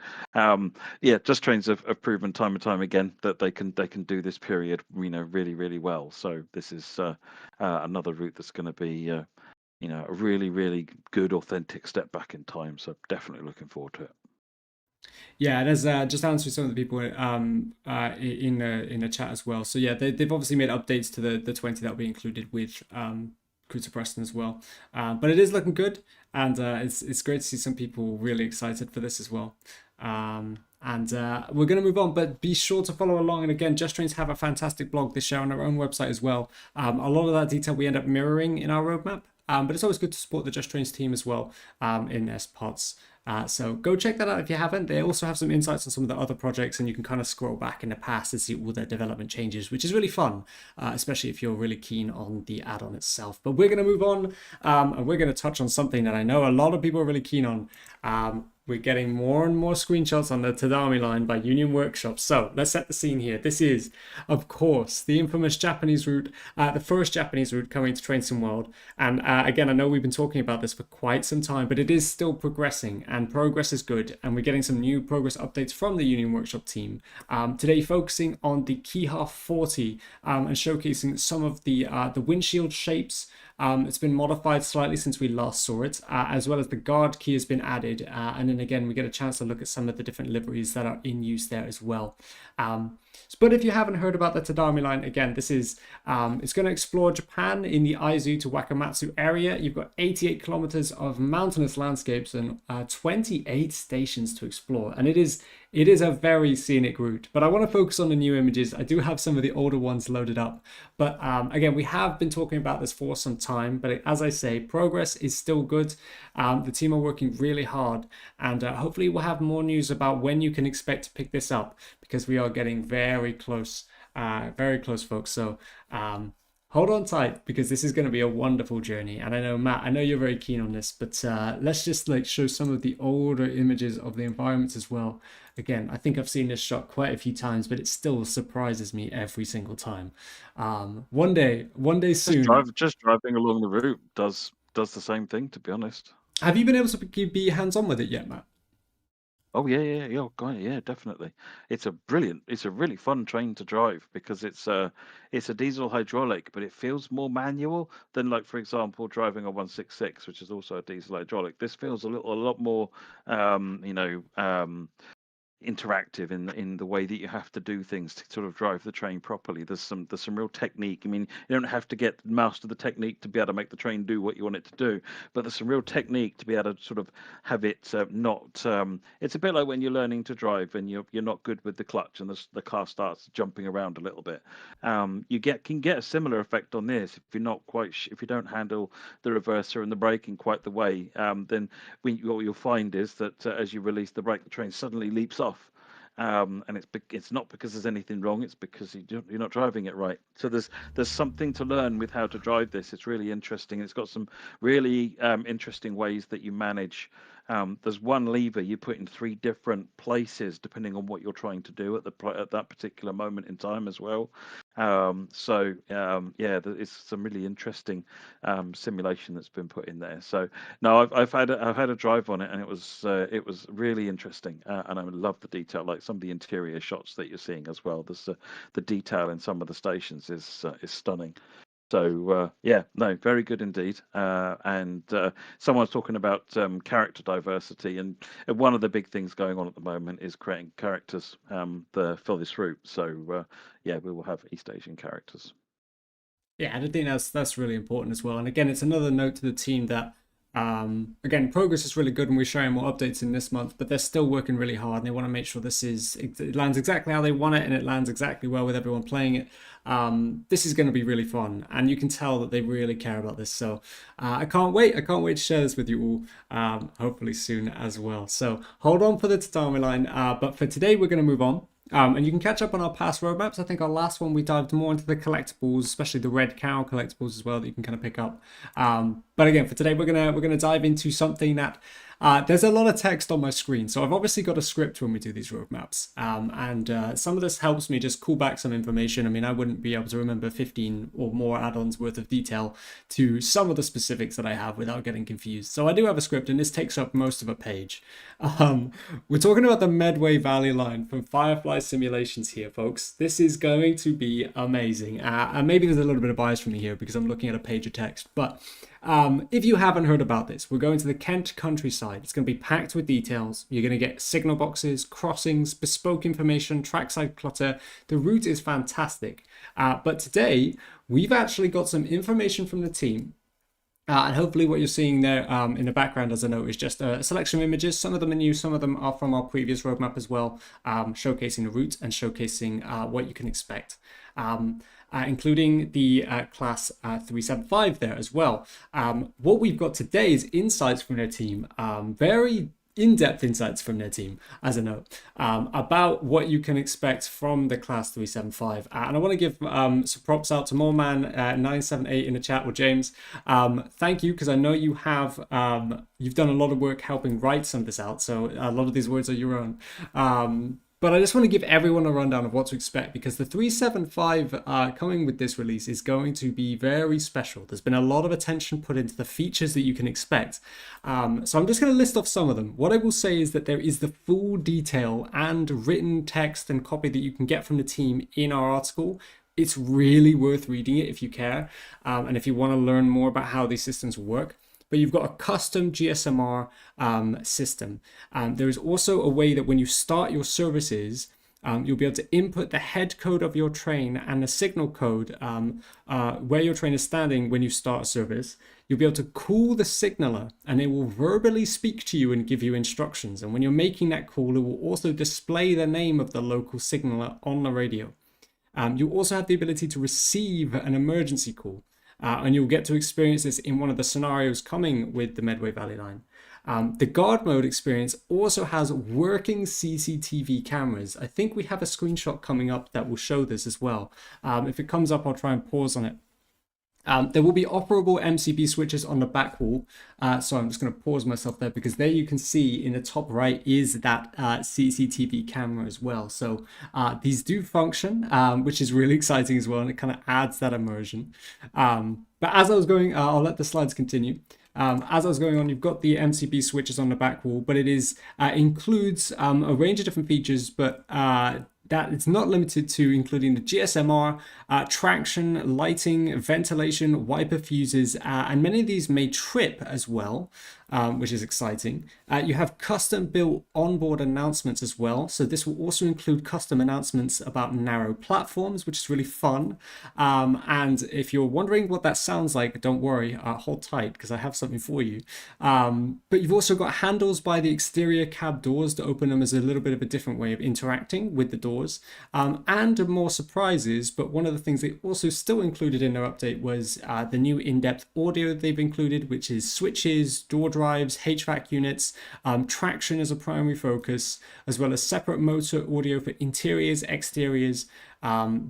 Just Trains have proven time and time again that they can do this period really, really well. So this is another route that's going to be a really, really good, authentic step back in time. So definitely looking forward to it. Yeah, there's just answering some of the people in the chat as well. So yeah, they've obviously made updates to the 20 that will be included with Crewe to Preston as well. But it is looking good, and it's great to see some people really excited for this as well. And we're going to move on, but be sure to follow along. And again, Just Trains have a fantastic blog they share on their own website as well. A lot of that detail we end up mirroring in our roadmap. But it's always good to support the Just Trains team as well in their spots. So go check that out if you haven't. They also have some insights on some of the other projects, and you can kind of scroll back in the past and see all their development changes, which is really fun, especially if you're really keen on the add-on itself. But we're going to move on, and we're going to touch on something that I know a lot of people are really keen on. We're getting more and more screenshots on the Tadami line by Union Workshop. So let's set the scene here. This is, of course, the infamous Japanese route, the first Japanese route coming to Train Sim World. And again, I know we've been talking about this for quite some time, but it is still progressing, and progress is good. And we're getting some new progress updates from the Union Workshop team. Today, focusing on the Keyha 40 and showcasing some of the windshield shapes. It's been modified slightly since we last saw it, as well as the guard key has been added. And then again, we get a chance to look at some of the different liveries that are in use there as well. But if you haven't heard about the Tadami line, again, this is it's going to explore Japan in the Aizu to Wakamatsu area. You've got 88 kilometers of mountainous landscapes and 28 stations to explore. And it is a very scenic route, but I want to focus on the new images. I do have some of the older ones loaded up, but again, we have been talking about this for some time, but as I say, progress is still good. The team are working really hard, and hopefully we'll have more news about when you can expect to pick this up, because we are getting very close, folks. So hold on tight, because this is going to be a wonderful journey. And I know, Matt, I know you're very keen on this, but let's just show some of the older images of the environments as well. Again, I think I've seen this shot quite a few times, but it still surprises me every single time. One day soon. Just driving along the route does the same thing, to be honest. Have you been able to be hands-on with it yet, Matt? Oh yeah, oh god, yeah, definitely. It's a really fun train to drive, because it's a diesel hydraulic, but it feels more manual than, like, for example, driving a 166, which is also a diesel hydraulic. This feels a lot more interactive in the way that you have to do things to sort of drive the train properly. There's some real technique. I mean, you don't have to master the technique to be able to make the train do what you want it to do, but there's some real technique to be able to sort of have it not. It's a bit like when you're learning to drive and you're not good with the clutch and the car starts jumping around a little bit. You can get a similar effect on this if you're not quite if you don't handle the reverser and the braking quite the way. Then what you'll find is that as you release the brake, the train suddenly leaps off. And it's not because there's anything wrong, it's because you're not driving it right. So there's something to learn with how to drive this. It's really interesting. It's got some really interesting ways that you manage. There's one lever you put in 3 different places depending on what you're trying to do at that particular moment in time as well. It's some really interesting simulation that's been put in there. So no, I've had a drive on it, and it was really interesting, and I love the detail, like some of the interior shots that you're seeing as well. There's the detail in some of the stations is stunning. So very good indeed. And someone's talking about character diversity, and one of the big things going on at the moment is creating characters for this route. So we will have East Asian characters. Yeah, and I think that's really important as well. And again, it's another note to the team that again, progress is really good, and we're sharing more updates in this month, but they're still working really hard, and they want to make sure it lands exactly how they want it, and it lands exactly well with everyone playing it. This is going to be really fun, and you can tell that they really care about this. So I can't wait to share this with you all, hopefully soon as well. So hold on for the Tadami line, but for today we're going to move on. And you can catch up on our past roadmaps. I think our last one we dived more into the collectibles, especially the red cow collectibles as well, that you can kind of pick up. But again, for today we're gonna dive into something that there's a lot of text on my screen, so I've obviously got a script when we do these roadmaps, and some of this helps me just call back some information. I mean, I wouldn't be able to remember 15 or more add-ons worth of detail to some of the specifics that I have without getting confused. So I do have a script, and this takes up most of a page. We're talking about the Medway Valley line from Firefly Simulations here, folks. This is going to be amazing. And maybe there's a little bit of bias from me here because I'm looking at a page of text, but if you haven't heard about this, we're going to the Kent countryside. It's going to be packed with details. You're going to get signal boxes, crossings, bespoke information, trackside clutter. The route is fantastic. But today, we've actually got some information from the team. And hopefully what you're seeing there in the background, as I know, is just a selection of images. Some of them are new, some of them are from our previous roadmap as well, showcasing the route and showcasing what you can expect. Including the class 375 there as well. What we've got today is insights from their team, very in-depth insights from their team, as a note, about what you can expect from the class 375. And I want to give some props out to Moreman978 in the chat, or James. Thank you, because I know you have you've done a lot of work helping write some of this out, so a lot of these words are your own. But I just want to give everyone a rundown of what to expect, because the 375 coming with this release is going to be very special. There's been a lot of attention put into the features that you can expect. So I'm just going to list off some of them. What I will say is that there is the full detail and written text and copy that you can get from the team in our article. It's really worth reading it if you care, and if you want to learn more about how these systems work. But you've got a custom GSMR system. There is also a way that when you start your services, you'll be able to input the head code of your train and the signal code where your train is standing when you start a service. You'll be able to call the signaler, and it will verbally speak to you and give you instructions. And when you're making that call, it will also display the name of the local signaler on the radio. You also have the ability to receive an emergency call. And you'll get to experience this in one of the scenarios coming with the Medway Valley line. The guard mode experience also has working CCTV cameras. I think we have a screenshot coming up that will show this as well. If it comes up, I'll try and pause on it. There will be operable MCB switches on the back wall. So I'm just going to pause myself there, because there you can see in the top right is that CCTV camera as well. So these do function, which is really exciting as well, and it kind of adds that immersion. But as I was going, I'll let the slides continue. As I was going on, you've got the MCB switches on the back wall, but it includes a range of different features, but that it's not limited to including the GSMR, traction, lighting, ventilation, wiper fuses, and many of these may trip as well, which is exciting. You have custom built onboard announcements as well. So this will also include custom announcements about narrow platforms, which is really fun. And if you're wondering what that sounds like, don't worry, hold tight because I have something for you. But you've also got handles by the exterior cab doors to open them as a little bit of a different way of interacting with the doors. And more surprises, but one of the things they also still included in their update was the new in-depth audio they've included, which is switches, door drives, HVAC units, traction as a primary focus, as well as separate motor audio for interiors, exteriors,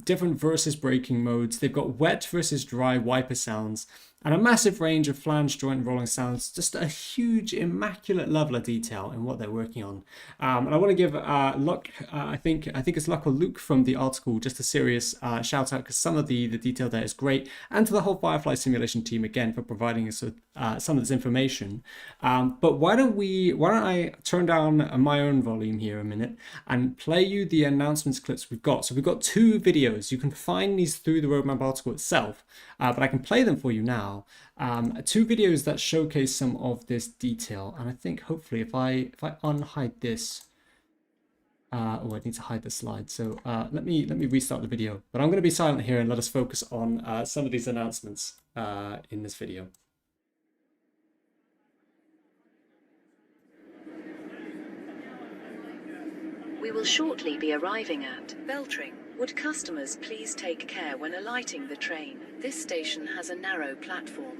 different versus braking modes. They've got wet versus dry wiper sounds, and a massive range of flange joint rolling sounds. Just a huge, immaculate level of detail in what they're working on. And I want to give Luck, I think it's Luck or Luke from the article, just a serious shout out because some of the detail there is great, and to the whole Firefly simulation team again for providing us with some of this information. But why don't I turn down my own volume here a minute and play you the announcements clips we've got. So we've got 2 videos. You can find these through the roadmap article itself, but I can play them for you now. 2 videos that showcase some of this detail, and I think hopefully if I unhide this, oh, I need to hide the slide. So let me restart the video. But I'm going to be silent here and let us focus on some of these announcements in this video. We will shortly be arriving at Beltring. Would customers please take care when alighting the train? This station has a narrow platform.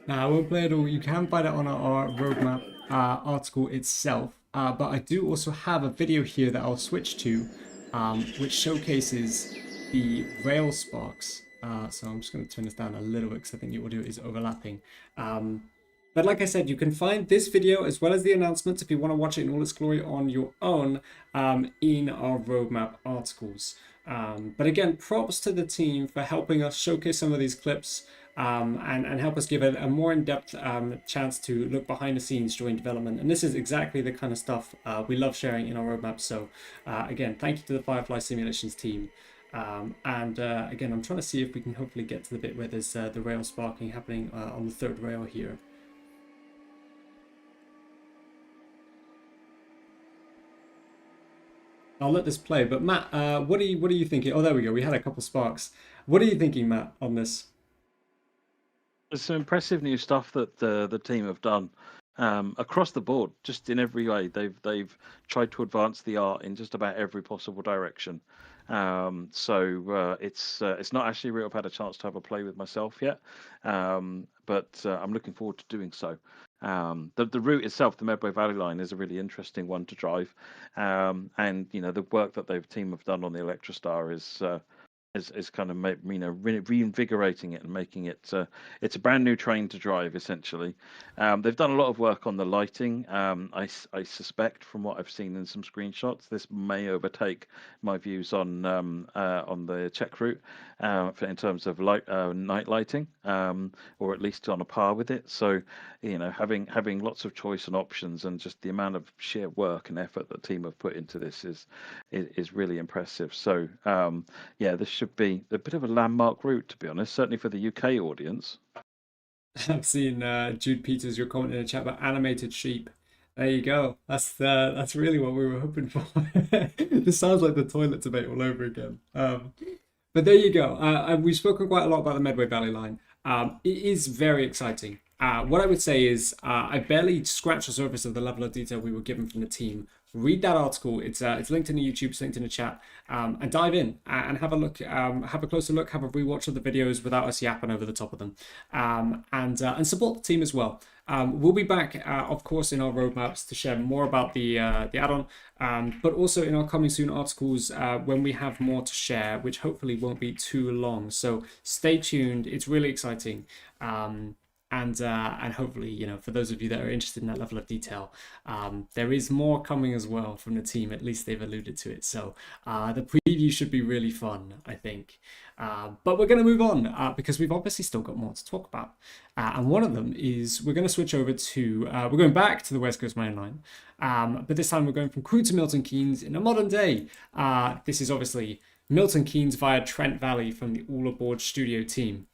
Now, I won't play it all. You can find it on our roadmap article itself. But I do also have a video here that I'll switch to, which showcases the rail sparks. So I'm just going to turn this down a little bit because I think the audio is overlapping. But like I said, you can find this video as well as the announcements if you want to watch it in all its glory on your own in our roadmap articles. But again, props to the team for helping us showcase some of these clips and help us give it a more in-depth chance to look behind the scenes during development. And this is exactly the kind of stuff we love sharing in our roadmap. So again, thank you to the Firefly Simulations team. Again, I'm trying to see if we can hopefully get to the bit where there's the rail sparking happening on the 3rd rail here. I'll let this play, but Matt, what are you thinking? Oh, there we go. We had a couple sparks. What are you thinking, Matt, on this? There's some impressive new stuff that the team have done across the board, just in every way. They've tried to advance the art in just about every possible direction. It's not actually real. I've had a chance to have a play with myself yet, but I'm looking forward to doing so. The route itself, the Medway Valley line, is a really interesting one to drive, and the work that the team have done on the Electrostar is kind of reinvigorating it and making it it's a brand new train to drive essentially. They've done a lot of work on the lighting. I suspect from what I've seen in some screenshots, this may overtake my views on the Czech route in terms of night lighting, or at least on a par with it. So having lots of choice and options, and just the amount of sheer work and effort that the team have put into this is really impressive. So this should be a bit of a landmark route, to be honest, certainly for the UK audience. I've seen Jude Peters, your comment in the chat about animated sheep. There you go. That's really what we were hoping for. This sounds like the toilet debate all over again. But there you go. We've spoken quite a lot about the Medway Valley line. It is very exciting. What I would say is I barely scratched the surface of the level of detail we were given from the team. Read that article. It's linked in the YouTube, it's linked in the chat, and dive in and have a look, have a closer look, have a rewatch of the videos without us yapping over the top of them, and support the team as well. We'll be back, of course, in our roadmaps to share more about the add-on, but also in our coming soon articles when we have more to share, which hopefully won't be too long. So stay tuned. It's really exciting. And hopefully, you know, for those of you that are interested in that level of detail, there is more coming as well from the team. At least they've alluded to it. So the preview should be really fun, I think. But we're going to move on because we've obviously still got more to talk about. And one of them is we're going to switch over to, we're going back to the West Coast Main Line. But this time we're going from Crewe to Milton Keynes in a modern day. This is obviously Milton Keynes via Trent Valley from the All Aboard studio team.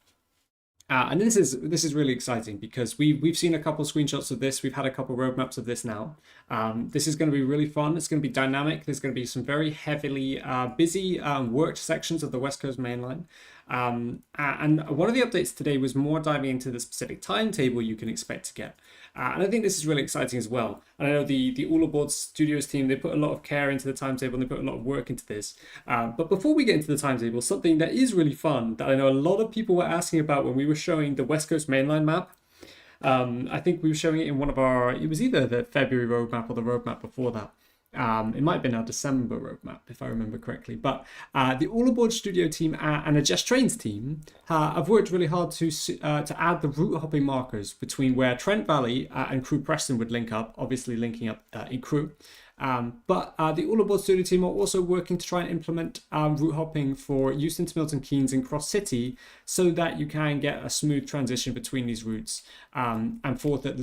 And this is really exciting because we've seen a couple screenshots of this. We've had a couple roadmaps of this now. This is going to be really fun. It's going to be dynamic. There's going to be some very heavily busy worked sections of the West Coast Main Line. And one of the updates today was more diving into the specific timetable you can expect to get. And I think this is really exciting as well. And I know the All Aboard Studios team, they put a lot of care into the timetable and they put a lot of work into this. But before we get into the timetable, something that is really fun that I know a lot of people were asking about when we were showing the West Coast Mainline map. I think we were showing it in one of our, it was either the February roadmap or the roadmap before that. It might have been our December roadmap, if I remember correctly. But the All Aboard Studio team and the Just Trains team have worked really hard to add the route hopping markers between where Trent Valley and Crewe Preston would link up, obviously linking up in Crewe. But the All Aboard Studio team are also working to try and implement route hopping for Euston to Milton Keynes and Cross City so that you can get a smooth transition between these routes and forth at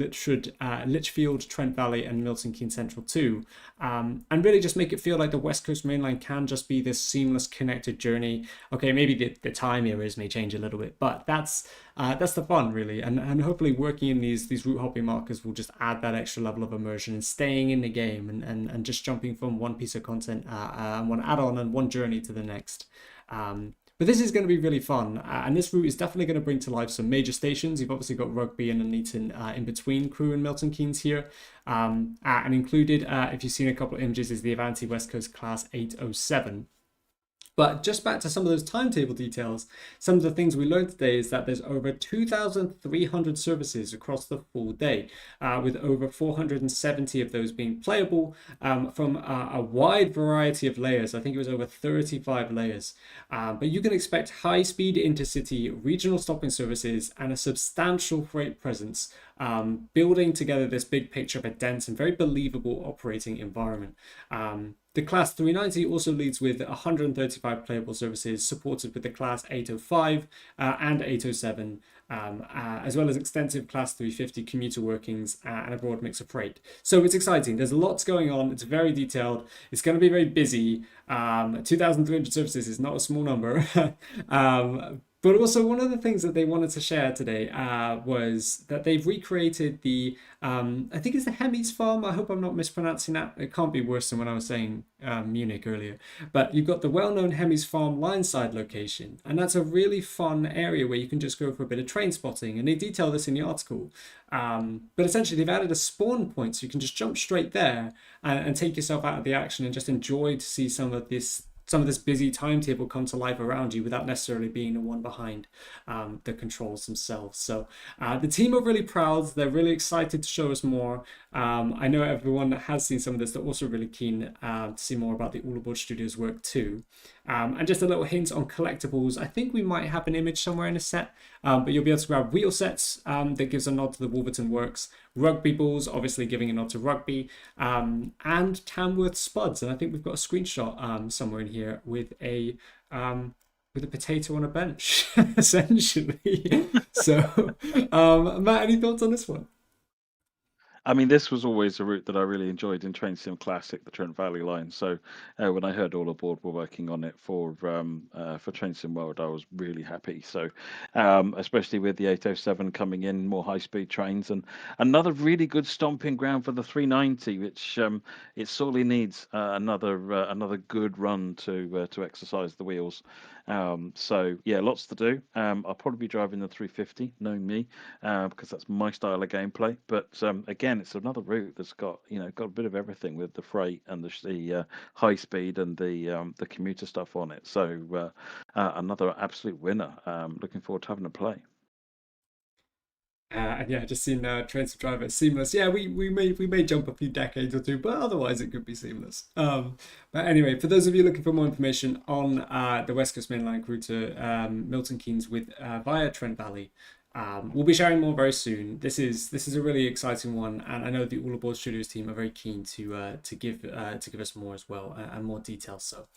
Lichfield, Trent Valley and Milton Keynes Central too. And really just make it feel like the West Coast Main Line can just be this seamless connected journey. Okay, maybe the time areas may change a little bit, but that's the fun really. And hopefully working in these route hopping markers will just add that extra level of immersion and staying in the game and just jumping from one piece of content, one add-on and one journey to the next. But this is going to be really fun, and this route is definitely going to bring to life some major stations. You've obviously got Rugby and Nuneaton in between Crewe and Milton Keynes here, and included, if you've seen a couple of images, is the Avanti West Coast Class 807. But just back to some of those timetable details, some of the things we learned today is that there's over 2,300 services across the full day, with over 470 of those being playable from a wide variety of layers. I think it was over 35 layers. But you can expect high-speed intercity, regional stopping services, and a substantial freight presence, building together this big picture of a dense and very believable operating environment. The Class 390 also leads with 135 playable services supported with the Class 805 and 807, as well as extensive Class 350 commuter workings and a broad mix of freight. So it's exciting. There's lots going on. It's very detailed. It's going to be very busy. 2,300 services is not a small number. But also one of the things that they wanted to share today was that they've recreated the, I think it's the Hemmys farm. I hope I'm not mispronouncing that. It can't be worse than when I was saying Munich earlier. But you've got the well-known Hemmys farm lineside location. And that's a really fun area where you can just go for a bit of train spotting. And they detail this in the article. But essentially they've added a spawn point so you can just jump straight there and take yourself out of the action and just enjoy to see some of this busy timetable come to life around you without necessarily being the one behind the controls themselves. So the team are really proud. They're really excited to show us more. I know everyone that has seen some of this, they're also really keen to see more about the All Aboard Studios work too. And just a little hint on collectibles. I think we might have an image somewhere in a set, but you'll be able to grab wheel sets that gives a nod to the Wolverton works, rugby balls, obviously giving a nod to rugby, and Tamworth spuds. And I think we've got a screenshot somewhere in here with a potato on a bench, essentially. So, Matt, any thoughts on this one? I mean, this was always a route that I really enjoyed in Train Sim Classic, the Trent Valley line. So when I heard All Aboard were working on it for Train Sim World, I was really happy. So especially with the 807 coming in, more high-speed trains, and another really good stomping ground for the 390, which it sorely needs another good run to exercise the wheels. So yeah, lots to do. I'll probably be driving the 350, knowing me, because that's my style of gameplay. But again, it's another route that's got got a bit of everything with the freight and the high speed and the commuter stuff on it. So another absolute winner. Looking forward to having a play. And yeah, just seeing Trent drive it seamless. Yeah, we may jump a few decades or two, but otherwise it could be seamless. But anyway, for those of you looking for more information on the West Coast Mainline crew to Milton Keynes with via Trent Valley, we'll be sharing more very soon. This is a really exciting one, and I know the All Aboard Studios team are very keen to give us more as well and more details. So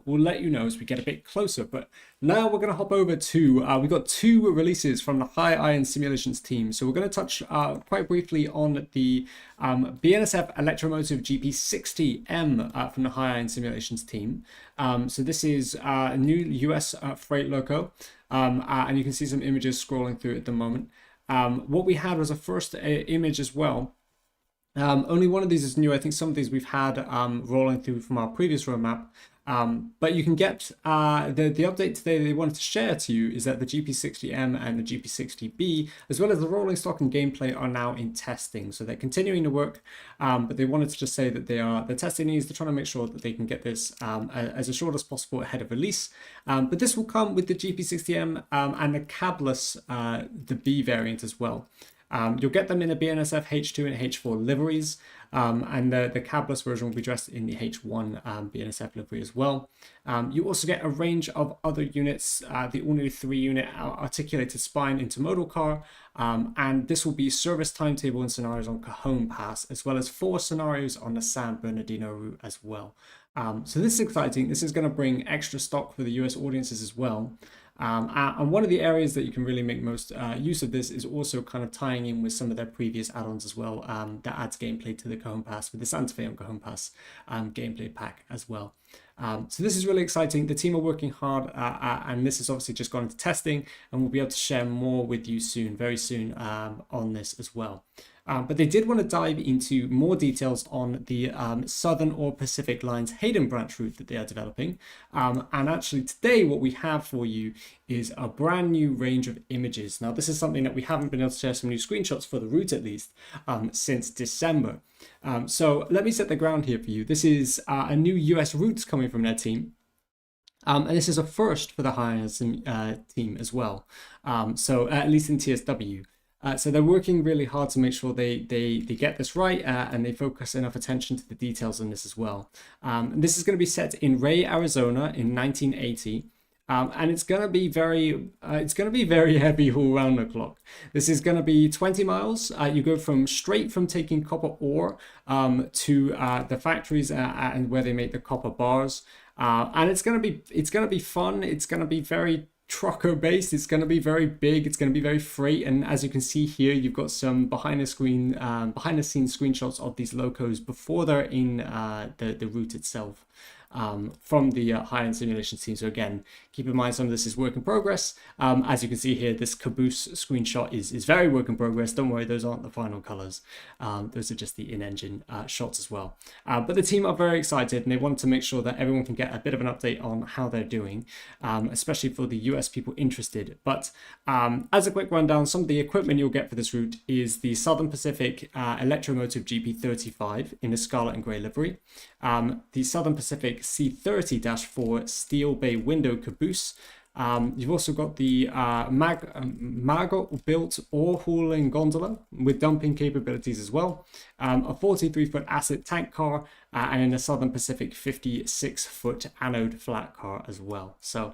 we'll let you know as we get a bit closer. But now we're going to hop over to we've got 2 releases from the High Iron Simulations team. So we're going to touch quite briefly on the BNSF Electro-Motive GP60M from the High Iron Simulations team. So this is a new US freight loco. And you can see some images scrolling through at the moment. What we had was a first image as well. Only one of these is new. I think some of these we've had rolling through from our previous roadmap. But you can get the update today they wanted to share to you is that the GP60M and the GP60B, as well as the rolling stock and gameplay, are now in testing. So they're continuing to work, but they wanted to just say that they're testing these. They're trying to make sure that they can get this as short as possible ahead of release. But this will come with the GP60M and the cabless, the B variant as well. You'll get them in the BNSF H2 and H4 liveries, and the cabless version will be dressed in the H1 BNSF livery as well. You also get a range of other units, the all-new 3-unit articulated spine intermodal car, and this will be service timetable and scenarios on Cajon Pass, as well as 4 scenarios on the San Bernardino route as well. So this is exciting. This is going to bring extra stock for the US audiences as well. And one of the areas that you can really make most use of this is also kind of tying in with some of their previous add-ons as well. That adds gameplay to the Cajon Pass with the Santa Fe on Cajon Pass gameplay pack as well. So this is really exciting. The team are working hard, and this has obviously just gone into testing, and we'll be able to share more with you soon, very soon, on this as well. But they did want to dive into more details on the Southern or Pacific Line's Hayden branch route that they are developing. And actually today what we have for you is a brand new range of images. Now this is something that we haven't been able to share some new screenshots for the route at least since December. So let me set the ground here for you. This is a new US routes coming from their team. And this is a first for the High Iron team as well. So at least in TSW. So they're working really hard to make sure they get this right and they focus enough attention to the details on this as well. This is going to be set in Ray, Arizona in 1980. And it's going to be very heavy all around the clock. This is going to be 20 miles. You go straight from taking copper ore to the factories and where they make the copper bars. And it's going to be fun. It's going to be very trucker based. It's going to be very big. It's going to be very freight. And as you can see here, you've got some behind the scenes screenshots of these locos before they're in the route itself. From the High Iron Simulations team. So again, keep in mind some of this is work in progress. As you can see here, this caboose screenshot is very work in progress. Don't worry, those aren't the final colors. Those are just the in-engine shots as well. But the team are very excited and they want to make sure that everyone can get a bit of an update on how they're doing, especially for the US people interested. But as a quick rundown, some of the equipment you'll get for this route is the Southern Pacific Electro-Motive GP35 in the Scarlet and Grey livery, the Southern Pacific C30-4 steel bay window caboose. You've also got the Mago-built ore hauling gondola with dumping capabilities as well, a 43-foot asset tank car, and in the Southern Pacific 56-foot anode flat car as well. So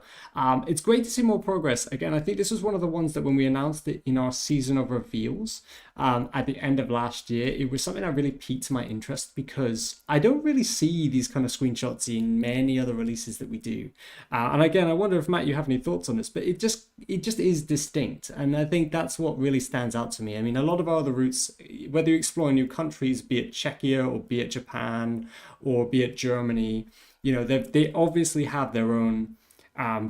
it's great to see more progress. Again, I think this was one of the ones that when we announced it in our season of reveals at the end of last year, it was something that really piqued my interest because I don't really see these kind of screenshots in many other releases that we do. And again, I wonder if Matt, you have any thoughts on this, but it just is distinct. And I think that's what really stands out to me. I mean, a lot of our other routes, whether you explore new countries, be it Czechia or be it Japan or be it Germany, you know, they obviously have their own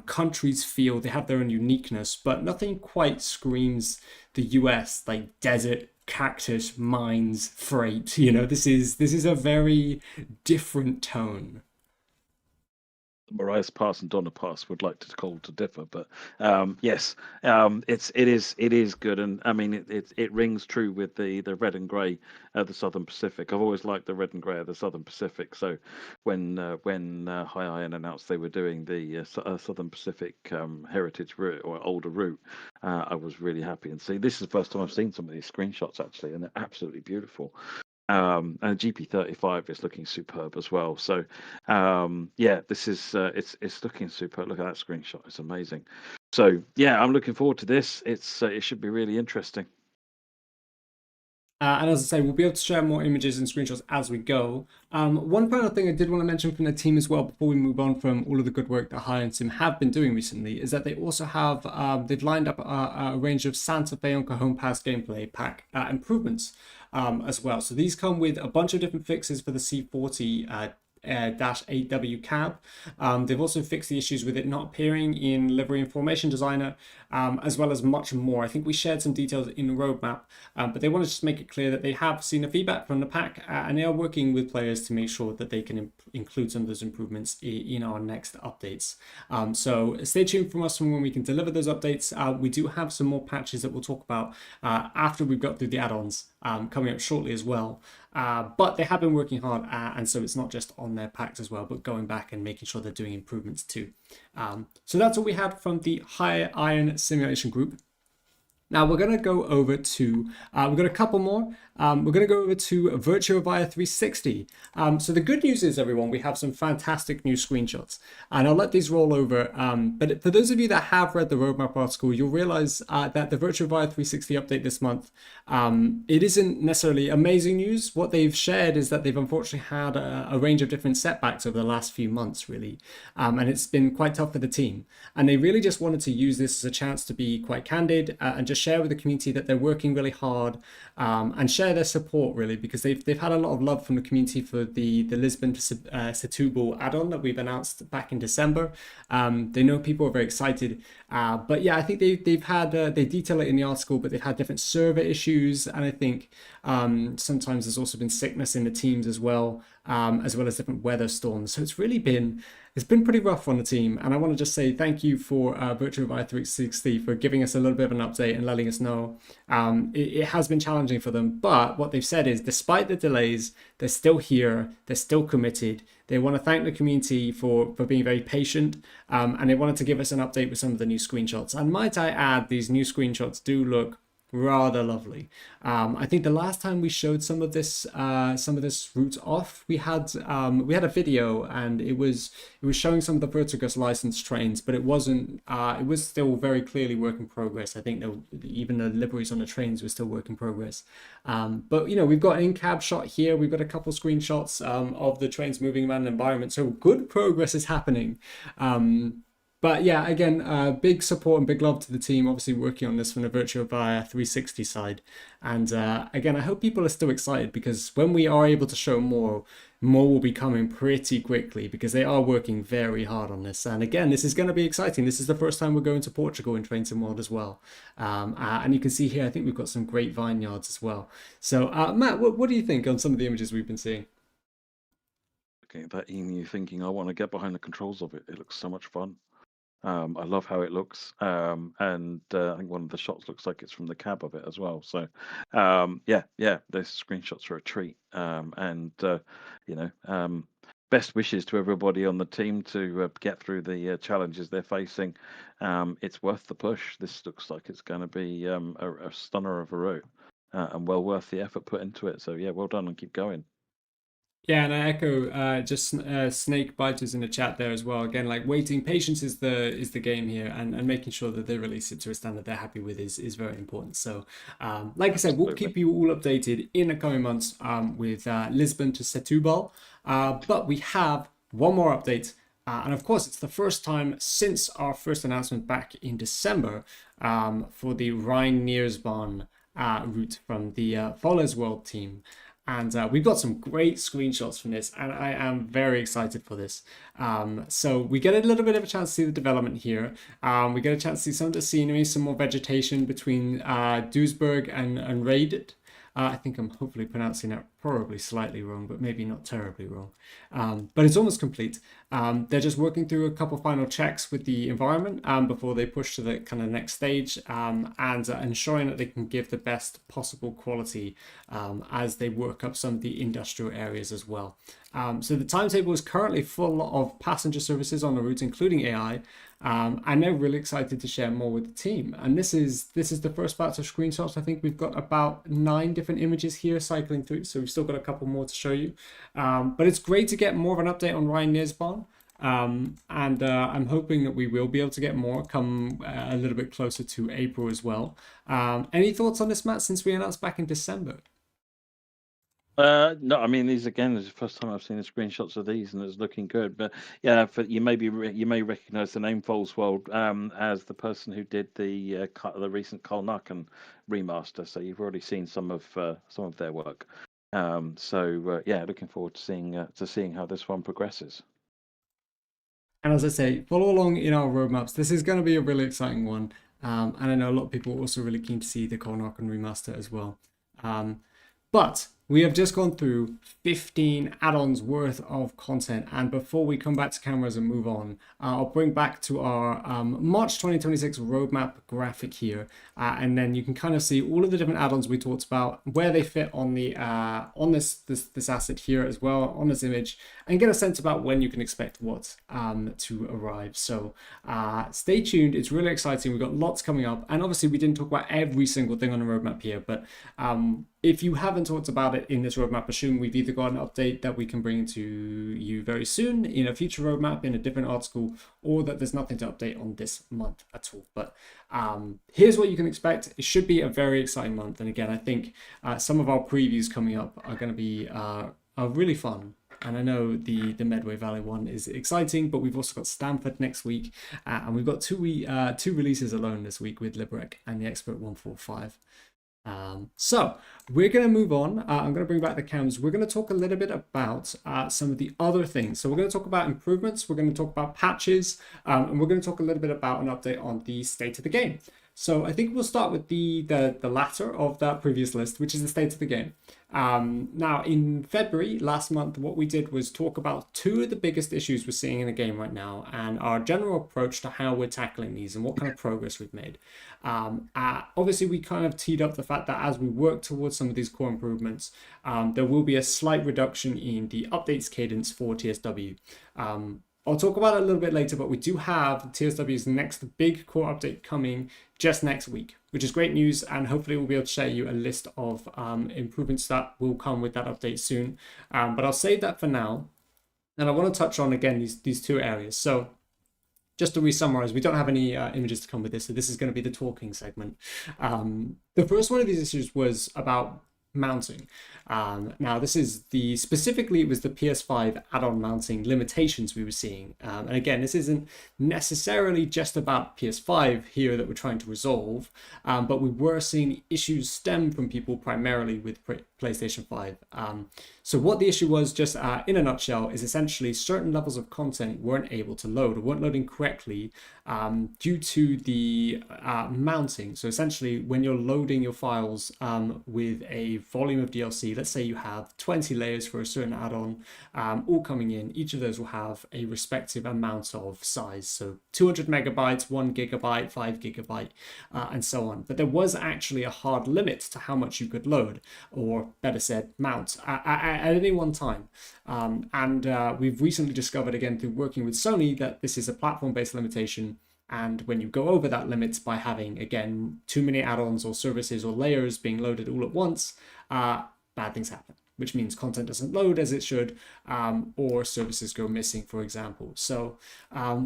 countries feel, they have their own uniqueness, but nothing quite screams the US like desert, cactus, mines, freight. You know, this is a very different tone. Mariah's Pass and Donna Pass would like to call to differ, but yes, it is good, and I mean it rings true with the red and grey of the Southern Pacific. I've always liked the red and grey of the Southern Pacific. So when High Iron announced they were doing the Southern Pacific heritage route or older route, I was really happy. And see, this is the first time I've seen some of these screenshots actually, and they're absolutely beautiful. And GP35 is looking superb as well. So yeah, this is it's looking superb. Look at that screenshot; it's amazing. So yeah, I'm looking forward to this. It should be really interesting. And as I say, we'll be able to share more images and screenshots as we go. One final thing I did want to mention from the team as well, before we move on from all of the good work that High and Sim have been doing recently, is that they also have, they've lined up a range of Santa Fe on Cajon Pass gameplay pack improvements as well. So these come with a bunch of different fixes for the C40 -8W cab. They've also fixed the issues with it not appearing in Livery and Formation Designer, as well as much more. I think we shared some details in the roadmap, but they want to just make it clear that they have seen the feedback from the pack, and they are working with players to make sure that they can include some of those improvements in our next updates. So stay tuned from us from when we can deliver those updates. We do have some more patches that we'll talk about after we've got through the add-ons coming up shortly as well. But they have been working hard, and so it's not just on their packs as well, but going back and making sure they're doing improvements too. So that's all we had from the High Iron Simulation Group. Now we're going to go over to, we've got a couple more. We're going to go over to Virtua Via 360. So the good news is, everyone, we have some fantastic new screenshots, and I'll let these roll over. But for those of you that have read the roadmap article, you'll realize that the Virtua Via 360 update this month, it isn't necessarily amazing news. What they've shared is that they've unfortunately had a range of different setbacks over the last few months, really. And it's been quite tough for the team. And they really just wanted to use this as a chance to be quite candid and just share with the community that they're working really hard, and share their support, really, because they've had a lot of love from the community for the Lisbon Setúbal add-on that we've announced back in December. They know people are very excited, but yeah, I think they've had they detail it in the article, but they've had different server issues, and I think sometimes there's also been sickness in the teams as well as different weather storms. So it's been pretty rough on the team, and I want to just say thank you for Virtua Via 360 for giving us a little bit of an update and letting us know. It has been challenging for them, but what they've said is, despite the delays, they're still here, they're still committed. They want to thank the community for being very patient, and they wanted to give us an update with some of the new screenshots. And might I add, these new screenshots do look rather lovely. I think the last time we showed some of this route off, we had a video, and it was showing some of the Vertigus licensed trains, but it wasn't. It was still very clearly work in progress. I think even the liveries on the trains were still work in progress. But you know, we've got an in-cab shot here. We've got a couple screenshots of the trains moving around the environment. So good progress is happening. But yeah, again, big support and big love to the team, obviously working on this from the Virtua Via 360 side. And again, I hope people are still excited, because when we are able to show more will be coming pretty quickly, because they are working very hard on this. And again, this is going to be exciting. This is the first time we're going to Portugal in Train Sim World as well. And you can see here, I think we've got some great vineyards as well. So Matt, what do you think on some of the images we've been seeing? Looking at that emu, thinking I want to get behind the controls of it. It looks so much fun. I love how it looks, and I think one of the shots looks like it's from the cab of it as well. So, yeah, those screenshots are a treat. Best wishes to everybody on the team to get through the challenges they're facing. It's worth the push. This looks like it's going to be a stunner of a route, and well worth the effort put into it. So, yeah, well done, and keep going. Yeah, and I echo just Snake Biters in the chat there as well. Again, like waiting, patience is the game here, and making sure that they release it to a standard they're happy with is very important. So, like I said, we'll keep you all updated in the coming months with Lisbon to Setúbal. But we have one more update. And of course, it's the first time since our first announcement back in December for the Rhein-Neirs-Bahn route from the FolezzWorld team. And we've got some great screenshots from this, and I am very excited for this. So we get a little bit of a chance to see the development here. We get a chance to see some of the scenery, some more vegetation between Duisburg and Rhein. I think I'm hopefully pronouncing that probably slightly wrong, but maybe not terribly wrong. But it's almost complete. They're just working through a couple final checks with the environment before they push to the kind of next stage, and ensuring that they can give the best possible quality as they work up some of the industrial areas as well. So the timetable is currently full of passenger services on the route, including AI, and they're really excited to share more with the team. And this is the first batch of screenshots. I think we've got about 9 different images here cycling through, so we've still got a couple more to show you. But it's great to get more of an update on Rhein-Neirs-Bahn. And I'm hoping that we will be able to get more come a little bit closer to April as well. Any thoughts on this, Matt, since we announced back in December? No, I mean, these again is the first time I've seen the screenshots of these, and it's looking good. But yeah, you may recognize the name FolezzWorld as the person who did the recent Kolnaken remaster. So you've already seen some of their work. Yeah, looking forward to seeing how this one progresses. And as I say, follow along in our roadmaps. This is going to be a really exciting one. And I know a lot of people are also really keen to see the Kolnaken remaster as well. But we have just gone through 15 add-ons worth of content, and before we come back to cameras and move on, I'll bring back to our March 2026 roadmap graphic here, and then you can kind of see all of the different add-ons we talked about, where they fit on the on this asset here as well, on this image, and get a sense about when you can expect what to arrive. So stay tuned, it's really exciting. We've got lots coming up, and obviously we didn't talk about every single thing on the roadmap here, but if you haven't talked about it in this roadmap, assume we've either got an update that we can bring to you very soon in a future roadmap in a different article, or that there's nothing to update on this month at all. But here's what you can expect. It should be a very exciting month. And again, I think some of our previews coming up are going to be are really fun. And I know the Medway Valley one is exciting, but we've also got Stamford next week. And we've got two releases alone this week with Liberec and the Expert 145. So we're going to move on. I'm going to bring back the cams. We're going to talk a little bit about some of the other things. So we're going to talk about improvements. We're going to talk about patches, and we're going to talk a little bit about an update on the state of the game. So I think we'll start with the latter of that previous list, which is the state of the game. Now, in February last month, what we did was talk about 2 of the biggest issues we're seeing in the game right now, and our general approach to how we're tackling these and what kind of progress we've made. Obviously, we kind of teed up the fact that as we work towards some of these core improvements, there will be a slight reduction in the updates cadence for TSW. I'll talk about it a little bit later, but we do have TSW's next big core update coming just next week, which is great news, and hopefully we'll be able to share you a list of improvements that will come with that update soon. But I'll save that for now, and I want to touch on again these 2 areas. So just to re-summarize, we don't have any images to come with this, so this is going to be the talking segment. The first one of these issues was about mounting. Now this is specifically it was the PS5 add-on mounting limitations we were seeing, and again, this isn't necessarily just about PS5 here that we're trying to resolve, but we were seeing issues stem from people primarily with PlayStation 5. So what the issue was, just in a nutshell, is essentially certain levels of content weren't able to load or weren't loading correctly due to the mounting. So essentially, when you're loading your files with a volume of DLC, let's say you have 20 layers for a certain add-on all coming in, each of those will have a respective amount of size. So 200 megabytes, 1 gigabyte, 5 gigabyte, and so on. But there was actually a hard limit to how much you could load, or better said, mount at any one time. We've recently discovered, again through working with Sony, that this is a platform-based limitation. And when you go over that limit by having, again, too many add-ons or services or layers being loaded all at once, bad things happen, which means content doesn't load as it should, or services go missing, for example. So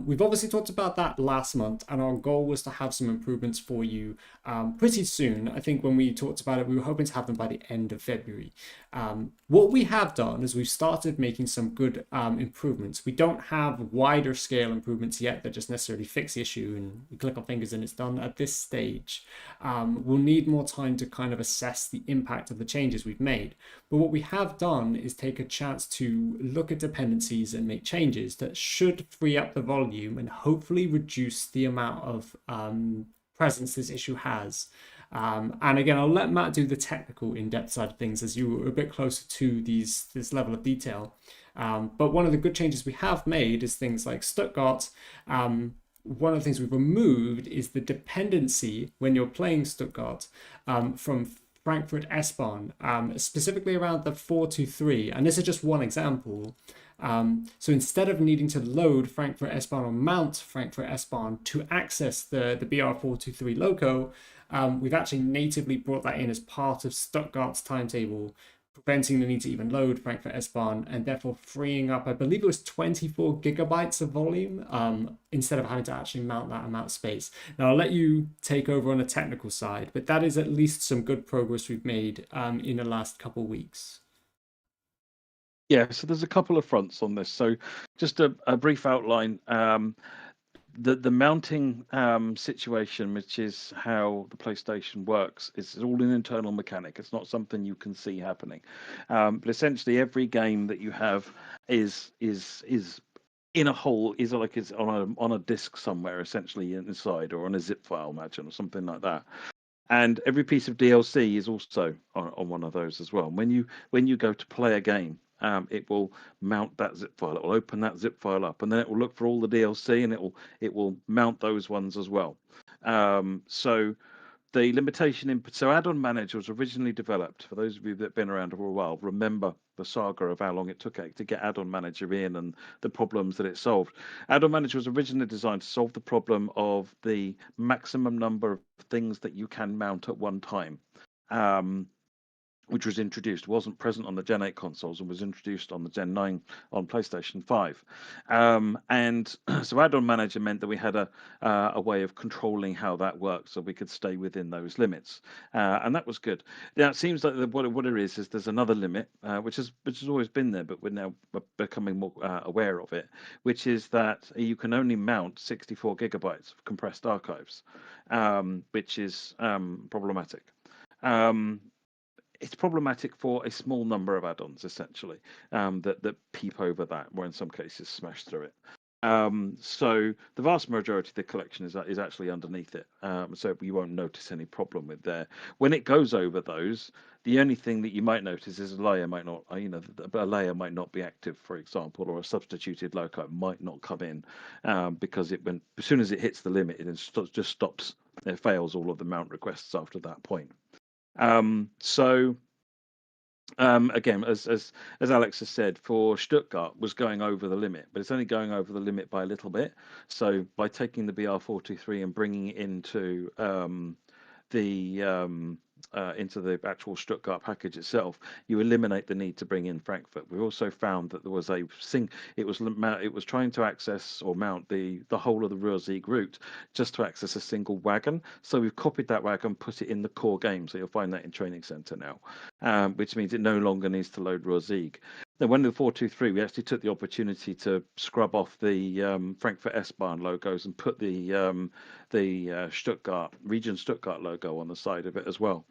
we've obviously talked about that last month, and our goal was to have some improvements for you pretty soon. I think when we talked about it, we were hoping to have them by the end of February. What we have done is we've started making some good improvements. We don't have wider scale improvements yet that just necessarily fix the issue and we click our fingers and it's done at this stage. We'll need more time to kind of assess the impact of the changes we've made. But what we have done is take a chance to look at dependencies and make changes that should free up the volume and hopefully reduce the amount of presence this issue has. And again, I'll let Matt do the technical in-depth side of things as you were a bit closer to this level of detail. But one of the good changes we have made is things like Stuttgart. One of the things we've removed is the dependency when you're playing Stuttgart from Frankfurt S-Bahn, specifically around the 423. And this is just one example. So instead of needing to load Frankfurt S-Bahn or mount Frankfurt S-Bahn to access the BR423 Loco, we've actually natively brought that in as part of Stuttgart's timetable, preventing the need to even load Frankfurt S-Bahn and therefore freeing up, I believe it was 24 gigabytes of volume instead of having to actually mount that amount of space. Now I'll let you take over on the technical side, but that is at least some good progress we've made in the last couple of weeks. Yeah, so there's a couple of fronts on this. So just a brief outline. The mounting situation, which is how the PlayStation works, is all an internal mechanic. It's not something you can see happening. But essentially, every game that you have is in a hole, is like it's on a disk somewhere, essentially inside, or on a zip file, imagine, or something like that. And every piece of DLC is also on one of those as well. When you go to play a game, it will mount that zip file. It will open that zip file up, and then it will look for all the DLC, and it will mount those ones as well. So the limitation so add-on manager was originally developed, for those of you that have been around for a while, remember the saga of how long it took to get add-on manager in and the problems that it solved. Add-on manager was originally designed to solve the problem of the maximum number of things that you can mount at one time. Which was introduced, wasn't present on the Gen 8 consoles and was introduced on the Gen 9 on PlayStation 5. And so add-on manager meant that we had a way of controlling how that works, so we could stay within those limits. And that was good. Now, it seems like what it is there's another limit, which has always been there, but we're now becoming more aware of it, which is that you can only mount 64 gigabytes of compressed archives, which is problematic. It's problematic for a small number of add-ons, essentially, that peep over that, or in some cases smash through it. So the vast majority of the collection is actually underneath it, so you won't notice any problem with there. When it goes over those, the only thing that you might notice is a layer might not, a layer might not be active, for example, or a substituted loco might not come in, because as soon as it hits the limit, it just stops. It fails all of the mount requests after that point. Again, as Alex has said, for Stuttgart was going over the limit, but it's only going over the limit by a little bit. So by taking the BR423 and bringing it into the actual Stuttgart package itself, you eliminate the need to bring in Frankfurt. We also found that there was it was trying to access or mount the whole of the Ruhr-Sieg route just to access a single wagon. So we've copied that wagon, put it in the core game. So you'll find that in Training Center now, which means it no longer needs to load Ruhr-Sieg. Then when the 423, we actually took the opportunity to scrub off the Frankfurt S-Bahn logos and put the Stuttgart logo on the side of it as well.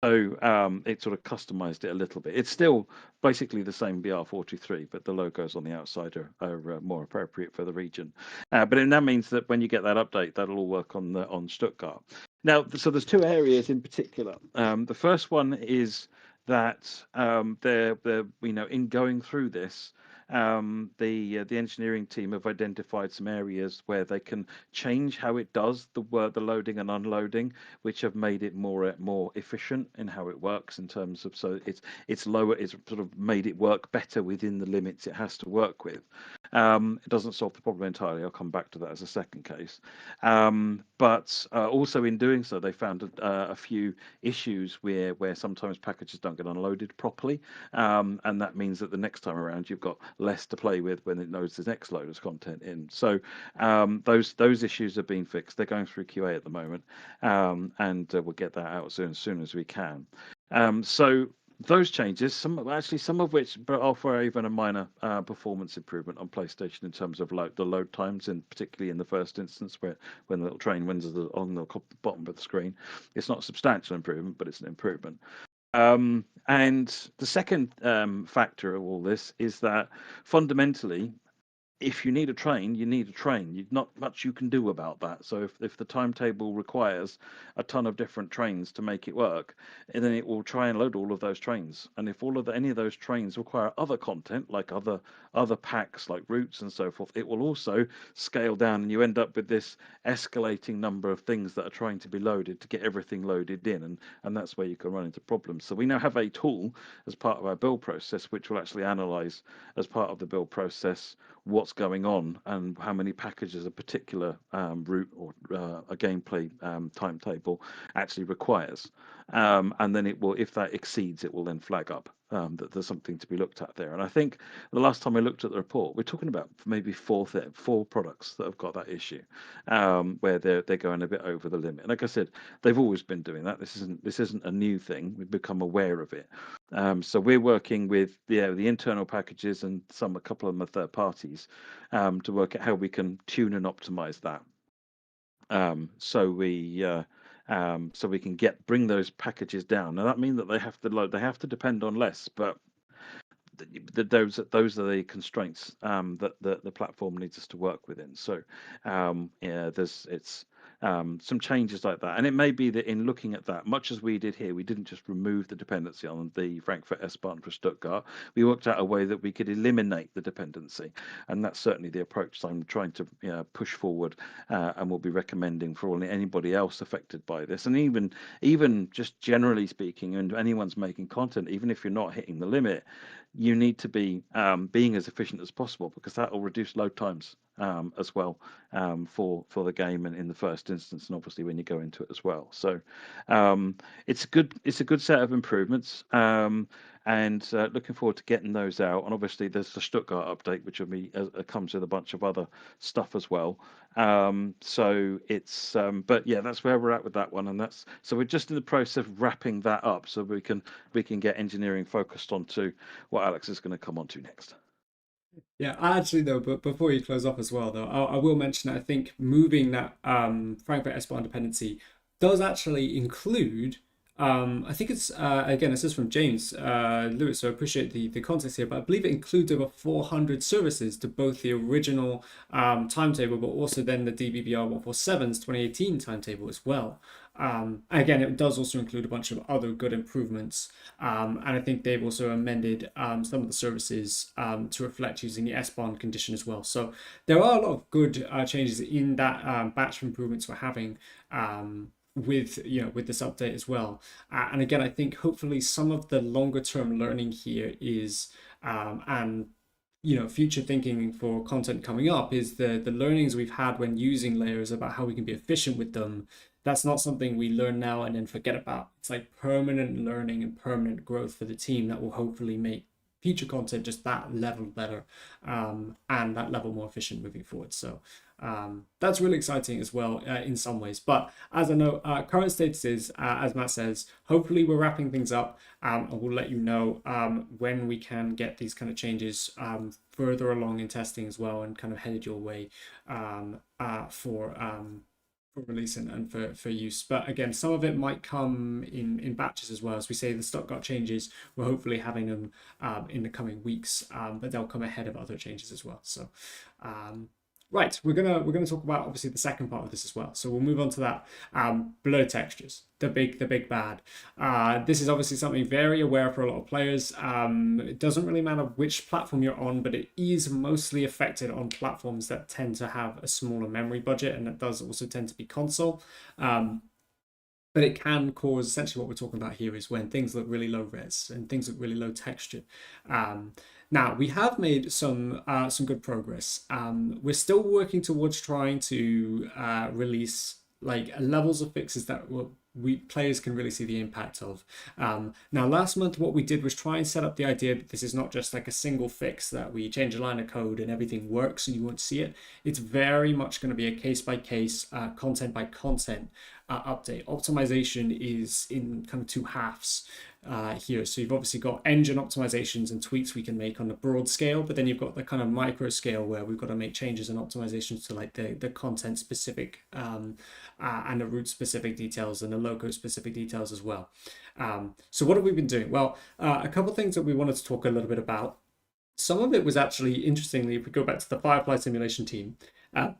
So it sort of customized it a little bit. It's still basically the same BR423, but the logos on the outside are more appropriate for the region. But that means that when you get that update, that'll all work on Stuttgart. Now, so there's two areas in particular. The first one is that they're in going through this, the engineering team have identified some areas where they can change how it does the loading and unloading, which have made it more efficient in how it works in terms of, so it's lower, it's sort of made it work better within the limits it has to work with. It doesn't solve the problem entirely. I'll come back to that as a second case. But also in doing so, they found a few issues where sometimes packages don't get unloaded properly, and that means that the next time around you've got less to play with when it knows the next load of content in. So those issues have been fixed. They're going through QA at the moment, and we'll get that out as soon as we can. So those changes, some of which offer even a minor performance improvement on PlayStation in terms of the load times, and particularly in the first instance when the little train wins on the bottom of the screen. It's not a substantial improvement, but it's an improvement. And the second factor of all this is that fundamentally, if you need a train, you need a train. Not much you can do about that. So if the timetable requires a ton of different trains to make it work, and then it will try and load all of those trains. And if any of those trains require other content, like other packs, like routes and so forth, it will also scale down, and you end up with this escalating number of things that are trying to be loaded to get everything loaded in, and that's where you can run into problems. So we now have a tool as part of our build process, which will actually analyze as part of the build process what's going on and how many packages a particular route or a gameplay timetable actually requires. And then it will, if that exceeds, it will then flag up that there's something to be looked at there. And I think the last time I looked at the report, we're talking about maybe four products that have got that issue, where they're going a bit over the limit. And like I said, they've always been doing that. This isn't a new thing. We've become aware of it. So we're working with the internal packages and a couple of them are third parties to work out how we can tune and optimize that. So we can bring those packages down. Now that means that they have to depend on less, but those are the constraints that the platform needs us to work within. So it's some changes like that, and it may be that in looking at that, much as we did here, we didn't just remove the dependency on the Frankfurt S-Bahn for Stuttgart. We worked out a way that we could eliminate the dependency, and that's certainly the approach I'm trying to push forward, and will be recommending for anybody else affected by this, and even just generally speaking, and anyone's making content, even if you're not hitting the limit, you need to be being as efficient as possible, because that will reduce load times as well for the game, and in the first instance, and obviously when you go into it as well. So it's a good set of improvements, and looking forward to getting those out. And obviously there's the Stuttgart update, which will be comes with a bunch of other stuff as well. So it's but yeah, that's where we're at with that one, and so we're just in the process of wrapping that up, so we can get engineering focused onto what Alex is going to come on to next. Yeah, actually though, but before you close off as well though, I will mention that I think moving that Frankfurt S-Bahn dependency does actually include I think it's again, this is from James Lewis, so I appreciate the context here, but I believe it includes over 400 services to both the original timetable, but also then the DBBR 147's 2018 timetable as well. Again, it does also include a bunch of other good improvements, and I think they've also amended some of the services to reflect using the S-Bahn condition as well. So there are a lot of good changes in that batch of improvements we're having with this update as well. And again, I think hopefully some of the longer term learning here is and future thinking for content coming up is the learnings we've had when using layers about how we can be efficient with them. That's not something we learn now and then forget about. It's like permanent learning and permanent growth for the team that will hopefully make future content just that level better, and that level more efficient moving forward. So that's really exciting as well in some ways. But as I know, current status is, as Matt says, hopefully we're wrapping things up, and we'll let you know when we can get these kind of changes further along in testing as well, and kind of headed your way for release and for use. But again, some of it might come in batches as well. As we say, the Stuttgart changes, we're hopefully having them in the coming weeks, but they'll come ahead of other changes as well. So right, we're gonna talk about obviously the second part of this as well. So we'll move on to that. Blur textures, the big bad. This is obviously something very aware for a lot of players. It doesn't really matter which platform you're on, but it is mostly affected on platforms that tend to have a smaller memory budget, and that does also tend to be console. But it can cause, essentially what we're talking about here is when things look really low res and things look really low texture. Now, we have made some good progress. We're still working towards trying to release like levels of fixes that players can really see the impact of. Now, last month, what we did was try and set up the idea that this is not just like a single fix that we change a line of code and everything works and you won't see it. It's very much going to be a case-by-case, content-by-content update. Optimization is in kind of two halves here. So you've obviously got engine optimizations and tweaks we can make on the broad scale, but then you've got the kind of micro scale where we've got to make changes and optimizations to like the content specific and the route specific details and the loco specific details as well. So what have we been doing? Well, a couple of things that we wanted to talk a little bit about. Some of it was actually, interestingly, if we go back to the Firefly simulation team, uh,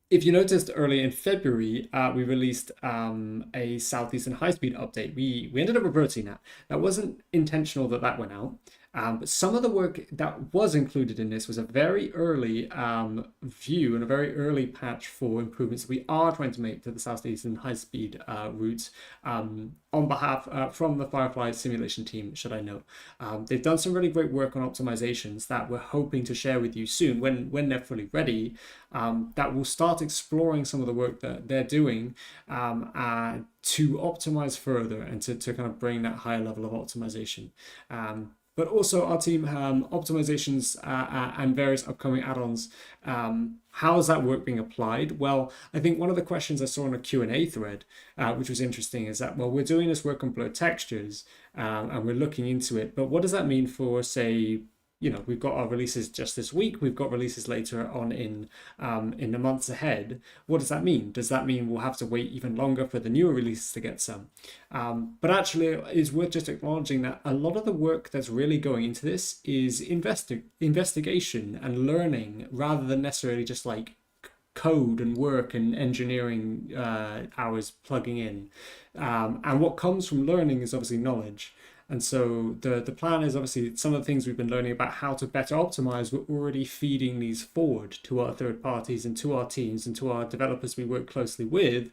if you noticed early in February, we released a Southeastern high-speed update. We ended up reverting that. That wasn't intentional that that went out. But some of the work that was included in this was a very early view and a very early patch for improvements we are trying to make to the Southeastern high-speed routes on behalf from the Firefly simulation team, should I note. They've done some really great work on optimizations that we're hoping to share with you soon when they're fully ready, that will start exploring some of the work that they're doing to optimize further and to kind of bring that higher level of optimization. But also our team optimizations and various upcoming add-ons. How is that work being applied? Well, I think one of the questions I saw in a Q&A thread, which was interesting, is that, well, we're doing this work on blurred textures and we're looking into it, but what does that mean for, say, we've got our releases just this week. We've got releases later on in the months ahead. What does that mean? Does that mean we'll have to wait even longer for the newer releases to get some? But actually, it's worth just acknowledging that a lot of the work that's really going into this is investigation and learning, rather than necessarily just like code and work and engineering hours plugging in. And what comes from learning is obviously knowledge. And so the plan is obviously some of the things we've been learning about how to better optimize, we're already feeding these forward to our third parties and to our teams and to our developers we work closely with,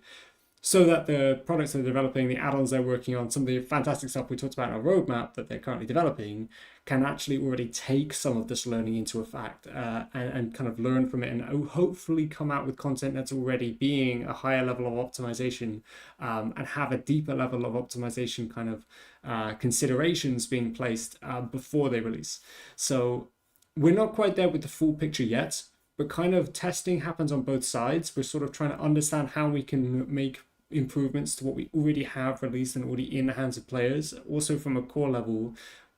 so that the products they're developing, the add-ons they're working on, some of the fantastic stuff we talked about in our roadmap that they're currently developing, can actually already take some of this learning into effect and kind of learn from it and hopefully come out with content that's already being a higher level of optimization and have a deeper level of optimization kind of considerations being placed before they release. So we're not quite there with the full picture yet, but kind of testing happens on both sides. We're sort of trying to understand how we can make improvements to what we already have released and already in the hands of players, also from a core level.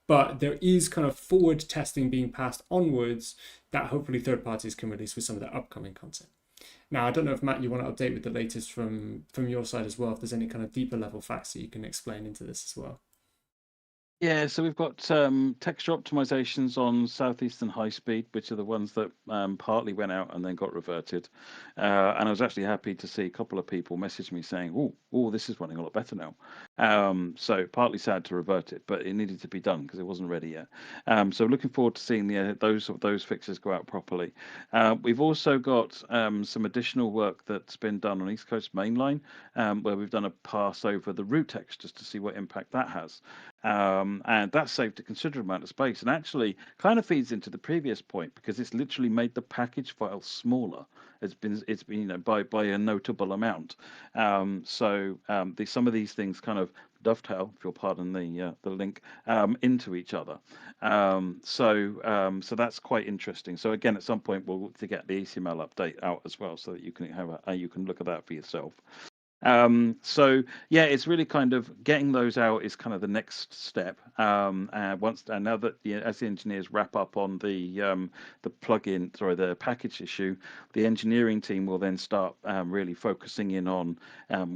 But there is kind of forward testing being passed onwards that hopefully third parties can release with some of the upcoming content. Now, I don't know if, Matt, you want to update with the latest from your side as well, if there's any kind of deeper level facts that you can explain into this as well. Yeah, so we've got texture optimizations on Southeastern High Speed, which are the ones that partly went out and then got reverted. And I was actually happy to see a couple of people message me saying, "Oh, this is running a lot better now." So partly sad to revert it, but it needed to be done because it wasn't ready yet. So looking forward to seeing those fixes go out properly. We've also got some additional work that's been done on East Coast Mainline, where we've done a pass over the route textures to see what impact that has. And that saved a considerable amount of space, and actually kind of feeds into the previous point because it's literally made the package file smaller. It's been by a notable amount. So some of these things kind of dovetail, if you'll pardon the link, into each other. So that's quite interesting. So again, at some point we'll look to get the ECML update out as well, so that you can you can look at that for yourself. So yeah, it's really kind of getting those out is kind of the next step. And now that as the engineers wrap up on the package issue, the engineering team will then start really focusing in on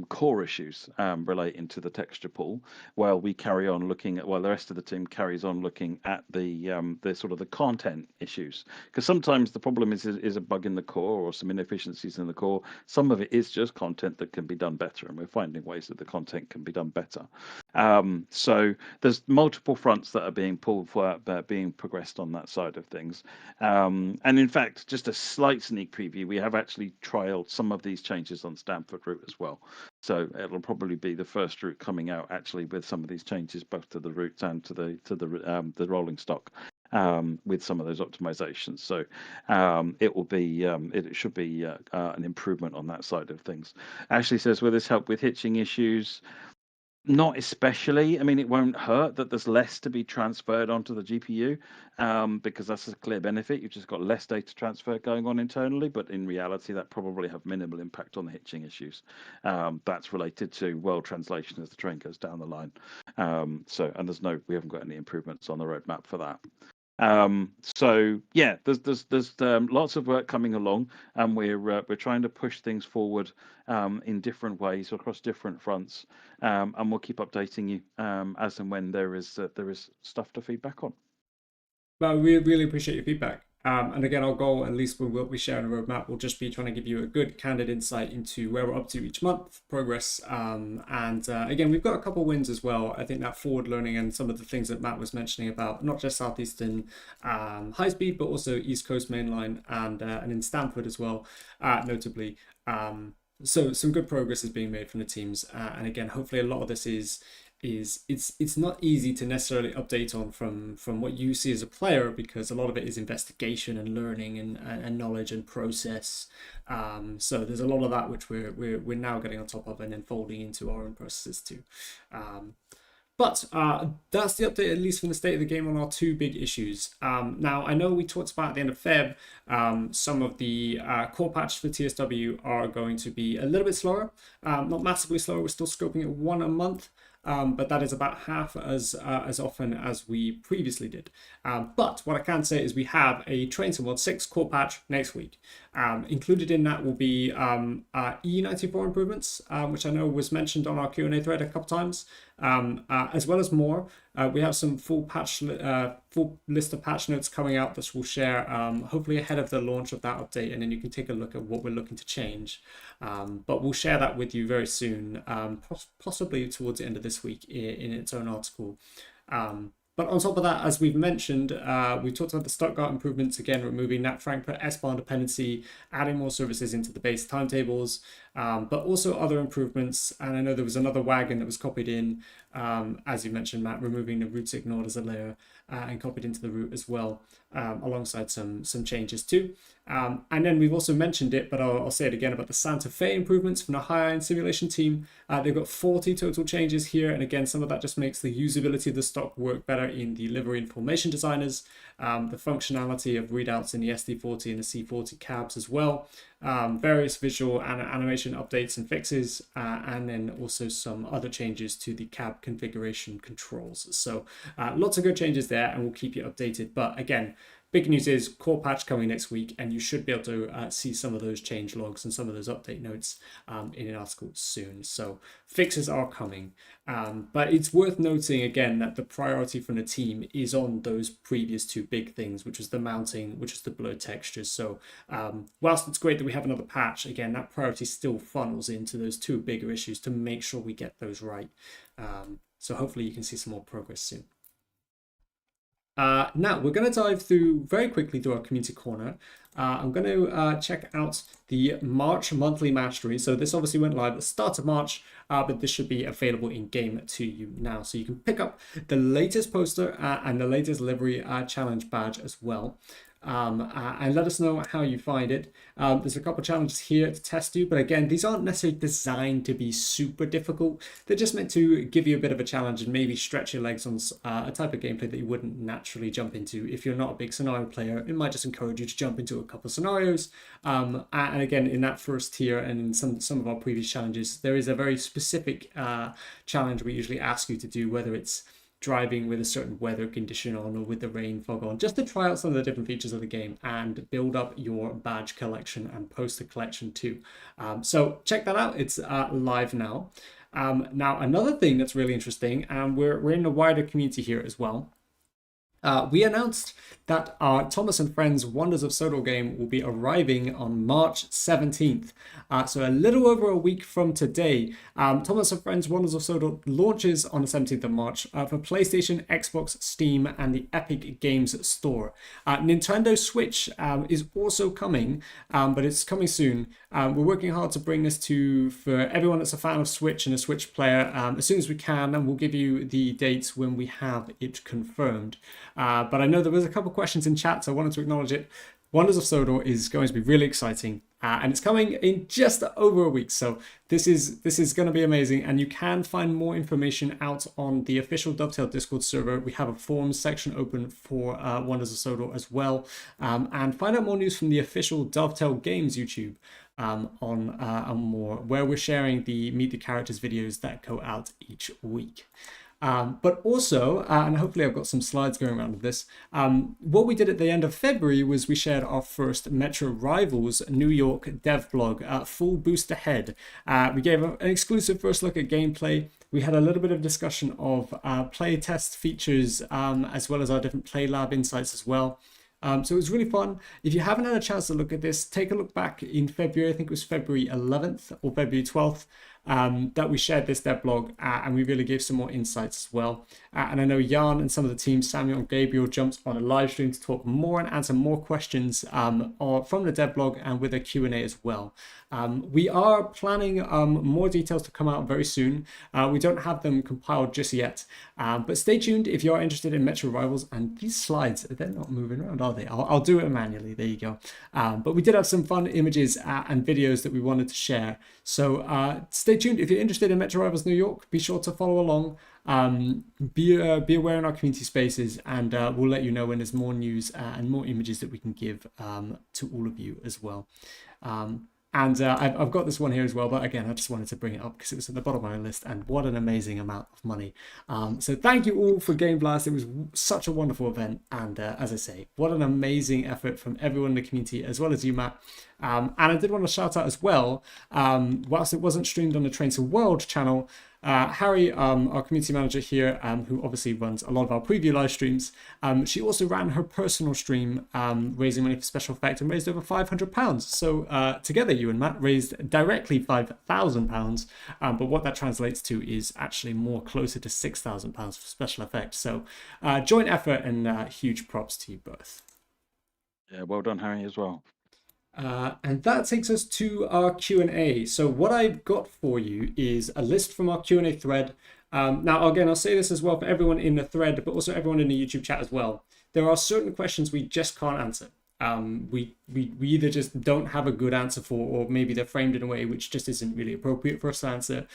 core issues relating to the texture pool, while we carry on looking at, the rest of the team carries on looking at the sort of the content issues, because sometimes the problem is a bug in the core or some inefficiencies in the core. Some of it is just content that can be done better, and we're finding ways that the content can be done better. So there's multiple fronts that are being pulled for, being progressed on that side of things. And in fact, just a slight sneak preview, we have actually trialed some of these changes on Stamford route as well. So it'll probably be the first route coming out actually with some of these changes, both to the routes and to the rolling stock. With some of those optimizations, so it should be an improvement on that side of things. Ashley says, will this help with hitching issues? Not especially. I mean, it won't hurt that there's less to be transferred onto the GPU, because that's a clear benefit. You've just got less data transfer going on internally, but in reality, that probably have minimal impact on the hitching issues. That's related to world translation as the train goes down the line. And we haven't got any improvements on the roadmap for that. So yeah, there's lots of work coming along, and we're trying to push things forward in different ways across different fronts, and we'll keep updating you as and when there is stuff to feed back on. But we really appreciate your feedback. And again, our goal, at least when we share on a roadmap, will just be trying to give you a good, candid insight into where we're up to each month, progress. Again, we've got a couple wins as well. I think that forward learning and some of the things that Matt was mentioning about not just Southeastern high speed, but also East Coast mainline and in Stamford as well, notably. So some good progress is being made from the teams. And again, hopefully a lot of this is it's not easy to necessarily update on from what you see as a player, because a lot of it is investigation and learning and knowledge and process. So there's a lot of that which we're now getting on top of and then folding into our own processes too. But that's the update, at least from the state of the game on our two big issues. Now, I know we talked about at the end of Feb, some of the core patches for TSW are going to be a little bit slower, not massively slower. We're still scoping at 1 a month. But that is about half as often as we previously did. But what I can say is we have a Train Sim World 6 core patch next week. Included in that will be E94 improvements, which I know was mentioned on our Q&A thread a couple times, as well as more. We have some full list of patch notes coming out that we'll share hopefully ahead of the launch of that update, and then you can take a look at what we're looking to change. But we'll share that with you very soon, possibly towards the end of this week in its own article. But on top of that, as we've mentioned, we talked about the Stuttgart improvements, again, removing that Frankfurt S-Bahn dependency, adding more services into the base timetables, but also other improvements. And I know there was another wagon that was copied in, as you mentioned, Matt, removing the routes ignored as a layer and copied into the route as well, alongside some changes too. And then we've also mentioned it, but I'll say it again about the Santa Fe improvements from the high-end simulation team. They've got 40 total changes here. And again, some of that just makes the usability of the stock work better in the livery and formation designers, the functionality of readouts in the SD40 and the C40 cabs as well, various visual and animation updates and fixes, and then also some other changes to the cab configuration controls. So lots of good changes there, and we'll keep you updated. But again, big news is core patch coming next week, and you should be able to see some of those change logs and some of those update notes in an article soon. So fixes are coming. But it's worth noting again that the priority from the team is on those previous two big things, which was the mounting, which is the blurred textures. So whilst it's great that we have another patch, again, that priority still funnels into those two bigger issues to make sure we get those right. So hopefully you can see some more progress soon. Now we're going to dive through very quickly through our community corner. I'm going to check out the March monthly mastery. So this obviously went live at the start of March, but this should be available in game to you now. So you can pick up the latest poster and the latest livery challenge badge as well. And let us know how you find it. There's a couple challenges here to test you, but again, these aren't necessarily designed to be super difficult. They're just meant to give you a bit of a challenge and maybe stretch your legs on a type of gameplay that you wouldn't naturally jump into. If you're not a big scenario player, it might just encourage you to jump into a couple of scenarios. And again, in that first tier and in some of our previous challenges, there is a very specific challenge we usually ask you to do, whether it's driving with a certain weather condition on or with the rain fog on, just to try out some of the different features of the game and build up your badge collection and poster collection too. So check that out. It's live now. Now, another thing that's really interesting, and we're in the wider community here as well. We announced that our Thomas and Friends Wonders of Sodor game will be arriving on March 17th. So a little over a week from today. Thomas and Friends Wonders of Sodor launches on the 17th of March for PlayStation, Xbox, Steam, and the Epic Games Store. Nintendo Switch is also coming, but it's coming soon. We're working hard to bring this for everyone that's a fan of Switch and a Switch player as soon as we can, and we'll give you the dates when we have it confirmed. But I know there was a couple questions in chat, so I wanted to acknowledge it. Wonders of Sodor is going to be really exciting, and it's coming in just over a week. So this is going to be amazing, and you can find more information out on the official Dovetail Discord server. We have a forums section open for Wonders of Sodor as well, and find out more news from the official Dovetail Games YouTube on more, where we're sharing the Meet the Characters videos that go out each week. But also, and hopefully I've got some slides going around with this, what we did at the end of February was we shared our first Metro Rivals New York dev blog, full boost ahead. We gave an exclusive first look at gameplay. We had a little bit of discussion of play test features, as well as our different play lab insights as well. So it was really fun. If you haven't had a chance to look at this, take a look back in February. I think it was February 11th or February 12th. That we shared this dev blog, and we really gave some more insights as well. And I know Jan and some of the team, Samuel and Gabriel, jumped on a live stream to talk more and answer more questions from the dev blog and with a Q&A as well. We are planning more details to come out very soon. We don't have them compiled just yet, but stay tuned if you are interested in Metro Rivals. And these slides, they're not moving around, are they? I'll do it manually. There you go. But we did have some fun images and videos that we wanted to share. So stay tuned. If you're interested in Metro Rivals New York, be sure to follow along. Be aware in our community spaces, and we'll let you know when there's more news and more images that we can give to all of you as well. And I've got this one here as well, but again, I just wanted to bring it up because it was at the bottom of my list, and what an amazing amount of money. So thank you all for Game Blast. It was such a wonderful event, and as I say, what an amazing effort from everyone in the community, as well as you, Matt. And I did want to shout out as well, whilst it wasn't streamed on the Trains of World channel, Harry, our community manager here, who obviously runs a lot of our preview live streams, she also ran her personal stream, raising money for Special Effect, and raised over £500. So together, you and Matt raised directly £5,000, but what that translates to is actually more closer to £6,000 for Special Effect. So joint effort, and huge props to you both. Yeah, well done, Harry, as well. And that takes us to our Q&A. So what I've got for you is a list from our Q&A thread. Now, again, I'll say this as well for everyone in the thread, but also everyone in the YouTube chat as well. There are certain questions we just can't answer. We either just don't have a good answer for, or maybe they're framed in a way which just isn't really appropriate for us to answer.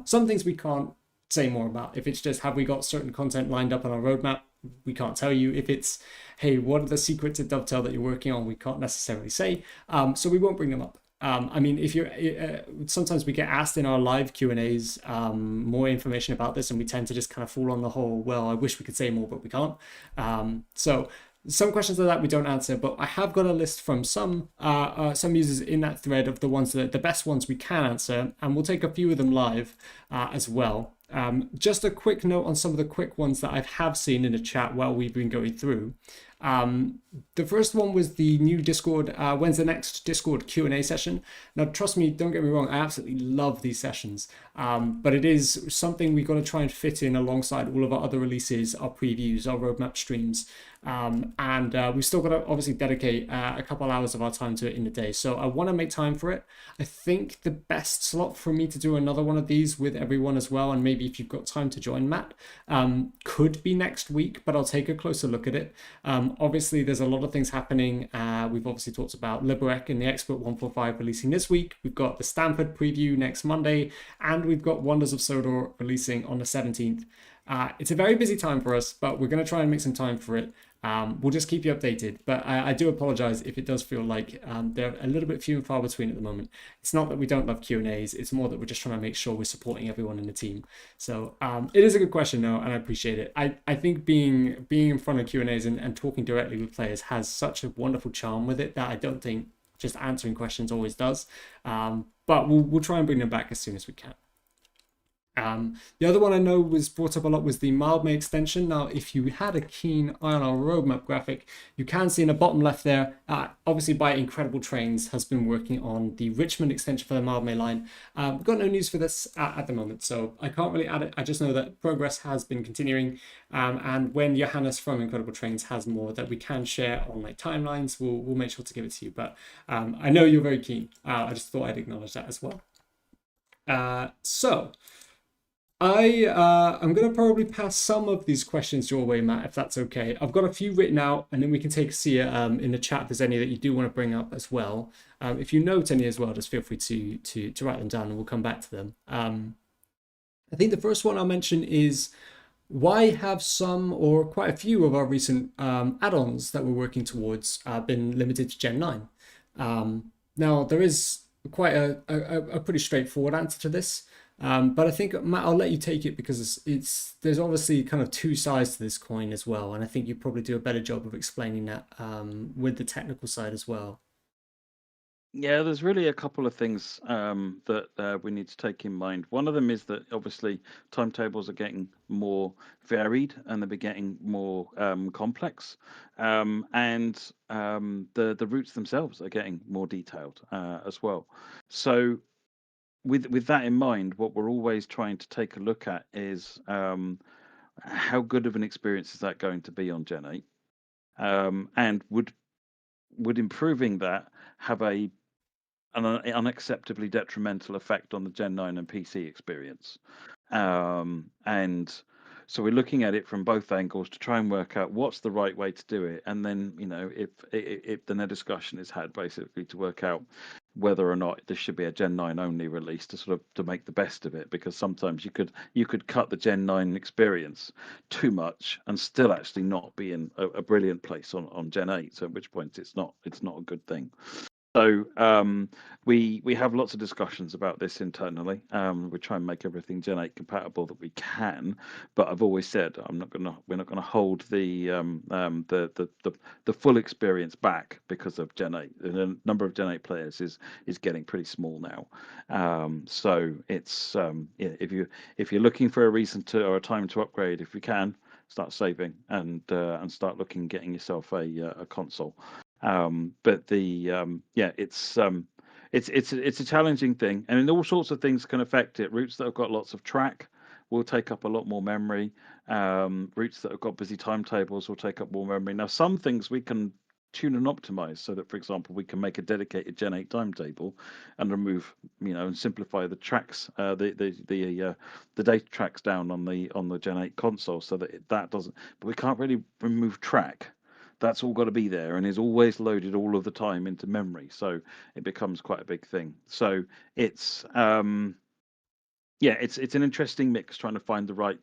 Some things we can't say more about. If it's just, have we got certain content lined up on our roadmap, we can't tell you. If it's, hey, what are the secrets of Dovetail that you're working on, we can't necessarily say. So we won't bring them up. I mean, if you're, sometimes we get asked in our live Q&As more information about this, and we tend to just kind of fall on the whole, well, I wish we could say more, but we can't. So some questions like that we don't answer, but I have got a list from some users in that thread of the ones that the best ones we can answer, and we'll take a few of them live as well. Just a quick note on some of the quick ones that I have seen in the chat while we've been going through. The first one was the new Discord, when's the next Discord Q&A session? Now, trust me, don't get me wrong, I absolutely love these sessions, but it is something we've got to try and fit in alongside all of our other releases, our previews, our roadmap streams, and we've still got to obviously dedicate a couple hours of our time to it in the day, so I want to make time for it. I think the best slot for me to do another one of these with everyone as well, and maybe if you've got time to join, Matt, could be next week, but I'll take a closer look at it. Obviously, there's a lot of things happening. We've obviously talked about Liberec and the Expert 145 releasing this week. We've got the Stanford preview next Monday, and we've got Wonders of Sodor releasing on the 17th. It's a very busy time for us, but we're going to try and make some time for it. We'll just keep you updated, but I do apologize if it does feel like they're a little bit few and far between at the moment. It's not that we don't love Q&As, it's more that we're just trying to make sure we're supporting everyone in the team. So it is a good question though, and I appreciate it. I think being in front of Q&As and talking directly with players has such a wonderful charm with it that I don't think just answering questions always does. But we'll try and bring them back as soon as we can. The other one I know was brought up a lot was the Mildmay extension. Now, if you had a keen eye on our roadmap graphic, you can see in the bottom left there, obviously by Incredible Trains has been working on the Richmond extension for the Mildmay line. We've got no news for this at the moment, so I can't really add it. I just know that progress has been continuing, and when Johannes from Incredible Trains has more that we can share on like timelines, we'll make sure to give it to you. But I know you're very keen. I just thought I'd acknowledge that as well. So I'm going to probably pass some of these questions your way, Matt, if that's okay. I've got a few written out, and then we can take a see in the chat if there's any that you do want to bring up as well. If you note any as well, just feel free to write them down, and we'll come back to them. I think the first one I'll mention is, why have some or quite a few of our recent add-ons that we're working towards been limited to Gen 9? Now, there is quite a pretty straightforward answer to this. But I think, Matt, I'll let you take it because there's obviously kind of two sides to this coin as well, and I think you probably do a better job of explaining that with the technical side as well. Yeah, there's really a couple of things that we need to take in mind. One of them is that obviously timetables are getting more varied and they're getting more complex, and the routes themselves are getting more detailed as well. So with that in mind, what we're always trying to take a look at is how good of an experience is that going to be on Gen 8, and would improving that have an unacceptably detrimental effect on the Gen 9 and PC experience. And so we're looking at it from both angles to try and work out what's the right way to do it. And then, if then a discussion is had basically to work out whether or not this should be a Gen 9 only release to sort of to make the best of it, because sometimes you could cut the Gen 9 experience too much and still actually not be in a brilliant place on Gen 8. So at which point it's not a good thing. So we have lots of discussions about this internally. We try and make everything Gen 8 compatible that we can, but I've always said we're not gonna hold the full experience back because of Gen 8. The number of Gen 8 players is getting pretty small now. So it's if you're looking for a reason to or a time to upgrade, if you can, start saving and start looking getting yourself a console. But it's a challenging thing, and all sorts of things can affect it. Routes that have got lots of track will take up a lot more memory. Routes that have got busy timetables will take up more memory. Now, some things we can tune and optimize so that, for example, we can make a dedicated Gen 8 timetable and remove, and simplify the tracks, the data tracks down on the Gen 8 console so that that doesn't. But we can't really remove track. That's all got to be there and is always loaded all of the time into memory. So it becomes quite a big thing. So it's it's an interesting mix trying to find the right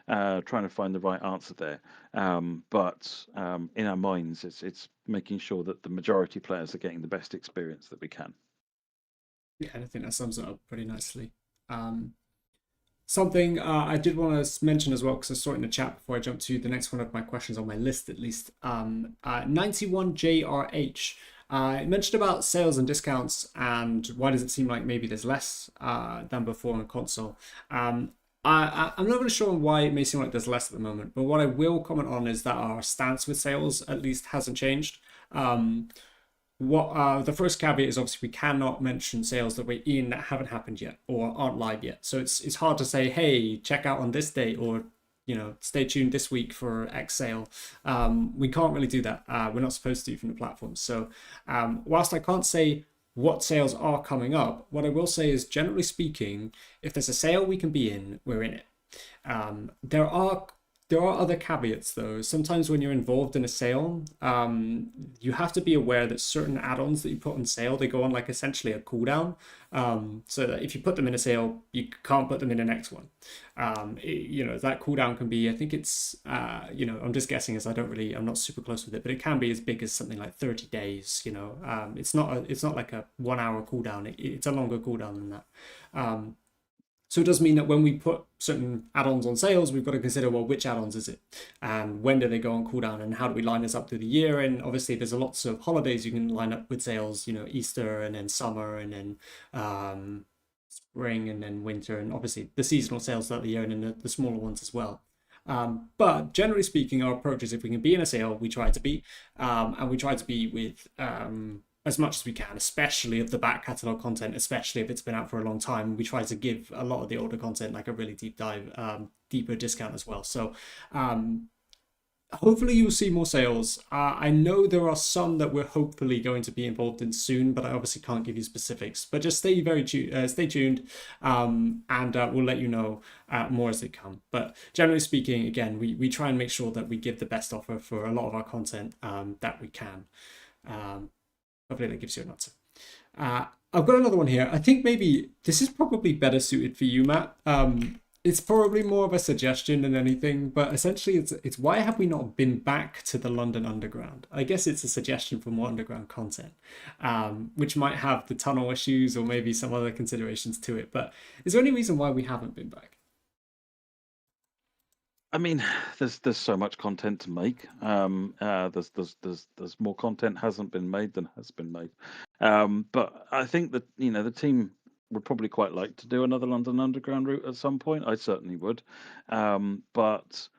answer there. But in our minds, it's making sure that the majority players are getting the best experience that we can. Yeah, I think that sums it up pretty nicely. Something I did want to mention as well, because I saw it in the chat before I jump to the next one of my questions on my list, at least. 91JRH. It mentioned about sales and discounts and why does it seem like maybe there's less than before on console. I'm not really sure on why it may seem like there's less at the moment, but what I will comment on is that our stance with sales at least hasn't changed. The first caveat is obviously we cannot mention sales that we're in that haven't happened yet or aren't live yet. So it's hard to say, hey, check out on this date or stay tuned this week for X sale. We can't really do that. We're not supposed to from the platform. So whilst I can't say what sales are coming up, what I will say is, generally speaking, if there's a sale we can be in, we're in it. There are other caveats though. Sometimes when you're involved in a sale, you have to be aware that certain add-ons that you put on sale, they go on like essentially a cooldown. So that if you put them in a sale, you can't put them in the next one. That cooldown can be, I think it's, I'm just guessing as I'm not super close with it, but it can be as big as something like 30 days. It's not like a 1 hour cooldown. It's a longer cooldown than that. So it does mean that when we put certain add-ons on sales, we've got to consider, well, which add-ons is it? And when do they go on cooldown? And how do we line this up through the year? And obviously there's lots of holidays you can line up with sales, Easter and then summer and then spring and then winter. And obviously the seasonal sales throughout the year and then the smaller ones as well. But generally speaking, our approach is if we can be in a sale, we try to be. And we try to be with as much as we can, especially of the back catalogue content, especially if it's been out for a long time. We try to give a lot of the older content like a really deep dive, deeper discount as well. So hopefully you'll see more sales. I know there are some that we're hopefully going to be involved in soon, but I obviously can't give you specifics. But just stay tuned, and we'll let you know more as they come. But generally speaking, again, we try and make sure that we give the best offer for a lot of our content that we can. Hopefully that gives you an answer. I've got another one here. I think maybe this is probably better suited for you, Matt. It's probably more of a suggestion than anything, but essentially it's why have we not been back to the London Underground? I guess it's a suggestion for more underground content, which might have the tunnel issues or maybe some other considerations to it. But is there any reason why we haven't been back? I mean, there's so much content to make. There's more content hasn't been made than has been made. But I think that the team would probably quite like to do another London Underground route at some point. I certainly would. But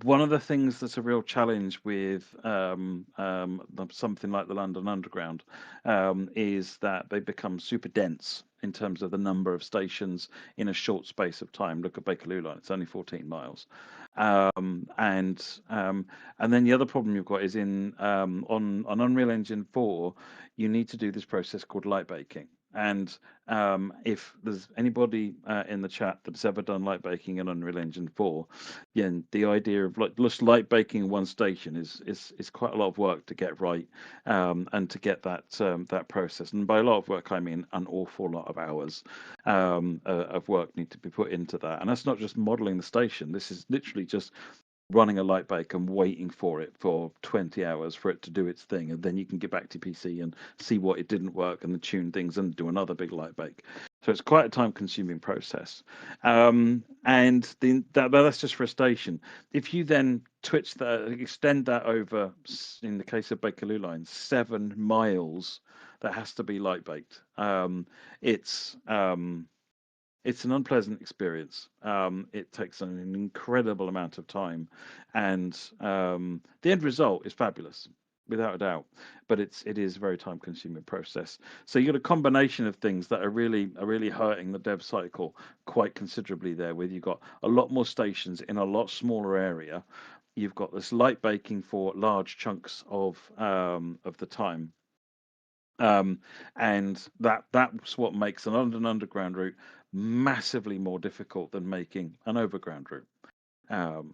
one of the things that's a real challenge with something like the London Underground is that they become super dense in terms of the number of stations in a short space of time. Look at Bakerloo Line; it's only 14 miles. And then the other problem you've got is on Unreal Engine 4, you need to do this process called light baking. And if there's anybody in the chat that's ever done light baking in Unreal Engine 4, yeah, the idea of just light baking one station is quite a lot of work to get right, and to get that process. And by a lot of work, I mean an awful lot of hours of work need to be put into that. And that's not just modeling the station. This is literally just running a light bake and waiting for it for 20 hours for it to do its thing, and then you can get back to PC and see what it didn't work and then tune things and do another big light bake. So it's quite a time-consuming process, and that's just for a station. If you then extend that over, in the case of Bakerloo Line, 7 miles that has to be light baked, it's an unpleasant experience. It takes an incredible amount of time, and the end result is fabulous, without a doubt. But it is a very time-consuming process. So you got a combination of things that are really hurting the dev cycle quite considerably there. With you've got a lot more stations in a lot smaller area. You've got this light baking for large chunks of the time. And that's what makes an London Underground route massively more difficult than making an overground route.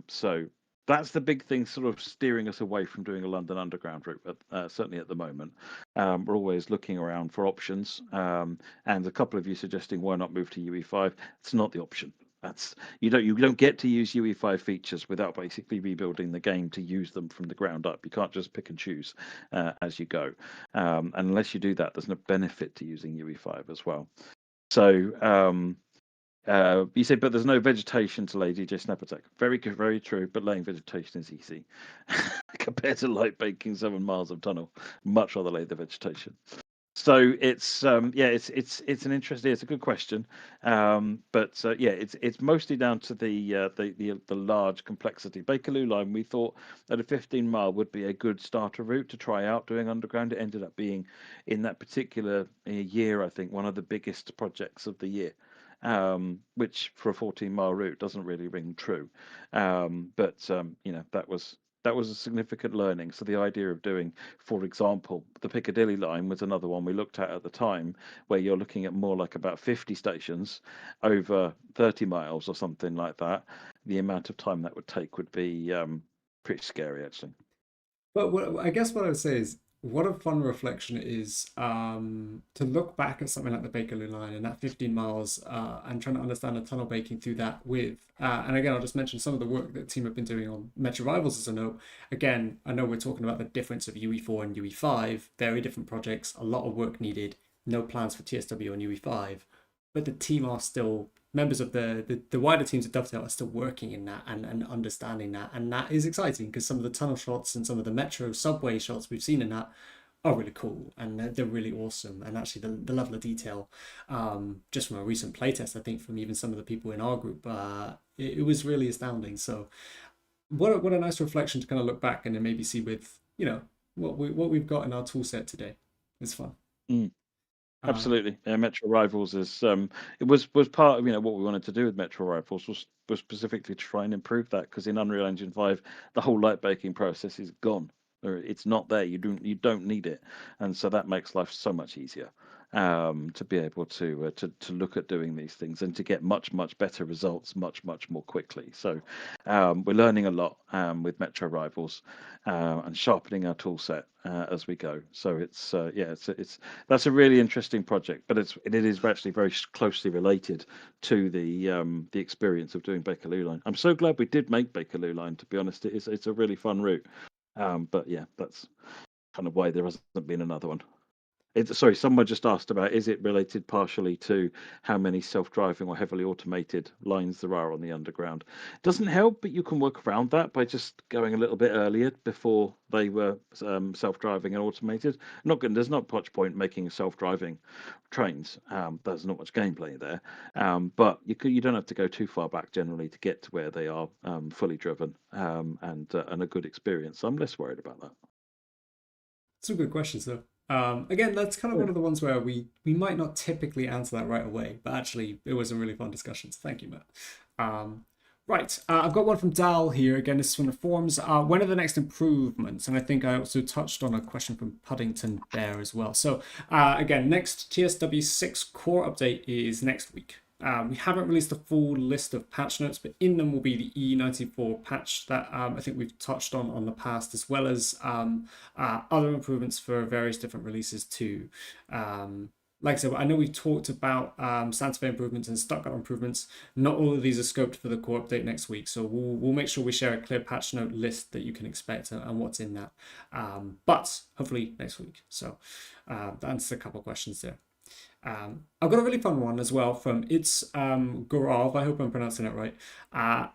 So that's the big thing, sort of steering us away from doing a London Underground route. Certainly at the moment, we're always looking around for options, and a couple of you suggesting why not move to UE5. It's not the option. That's you don't get to use UE5 features without basically rebuilding the game to use them from the ground up. You can't just pick and choose as you go, and unless you do that, there's no benefit to using UE5 as well. So you say, but there's no vegetation to lay DJ Snap Attack. Very good, very true. But laying vegetation is easy compared to light baking 7 miles of tunnel. Much rather lay the vegetation. So it's it's an interesting, it's a good question, but it's mostly down to the large complexity. Bakerloo Line, we thought that a 15-mile would be a good starter route to try out doing underground. It ended up being, in that particular year, I think, one of the biggest projects of the year, which for a 14-mile route doesn't really ring true, but that was a significant learning. So the idea of doing, for example, the Piccadilly line was another one we looked at the time, where you're looking at more like about 50 stations over 30 miles or something like that. The amount of time that would take would be pretty scary, actually. But I guess what I would say is, what a fun reflection it is to look back at something like the Bakerloo Line and that 15 miles and trying to understand the tunnel baking through that with. And again, I'll just mention some of the work that the team have been doing on Metro Rivals as a note. Again, I know we're talking about the difference of UE4 and UE5, very different projects, a lot of work needed, no plans for TSW on UE5, but the team are still members of the wider teams at Dovetail are still working in that and understanding that, and that is exciting because some of the tunnel shots and some of the metro subway shots we've seen in that are really cool and they're really awesome. And actually the level of detail, just from a recent playtest, I think from even some of the people in our group, it was really astounding. So what a nice reflection to kind of look back and then maybe see with what we've got in our tool set today. It's fun. Absolutely. Metro Rivals is it was part of what we wanted to do with Metro Rivals was specifically to try and improve that, because in Unreal Engine 5 the whole light baking process is gone. or it's not there. You don't need it, and so that makes life so much easier. To be able to look at doing these things and to get much better results much more quickly. So we're learning a lot with Metro Rivals and sharpening our tool set as we go. So it's that's a really interesting project, but it is actually very closely related to the experience of doing Bakerloo line. I'm so glad we did make Bakerloo line. To be honest, it's a really fun route. But yeah, that's kind of why there hasn't been another one. Sorry, someone just asked about, is it related partially to how many self-driving or heavily automated lines there are on the underground? Doesn't help, but you can work around that by just going a little bit earlier before they were self-driving and automated. There's not much point making self-driving trains. There's not much gameplay there, but you don't have to go too far back generally to get to where they are fully driven and a good experience. So I'm less worried about that. Some good questions though. Again, that's kind of one of the ones where we might not typically answer that right away, but actually it was a really fun discussion. So thank you, Matt. Right, I've got one from Dal here. Again, this is from the forums. When are the next improvements? And I think I also touched on a question from Puddington there as well. So again, next TSW6 core update is next week. We haven't released a full list of patch notes, but in them will be the E94 patch that I think we've touched on the past, as well as other improvements for various different releases too. Like I said, I know we've talked about Santa Fe improvements and Stuttgart improvements. Not all of these are scoped for the core update next week, so we'll make sure we share a clear patch note list that you can expect and what's in that. But hopefully next week. So that answers a couple of questions there. I've got a really fun one as well from It's Gorov. I hope I'm pronouncing it right. And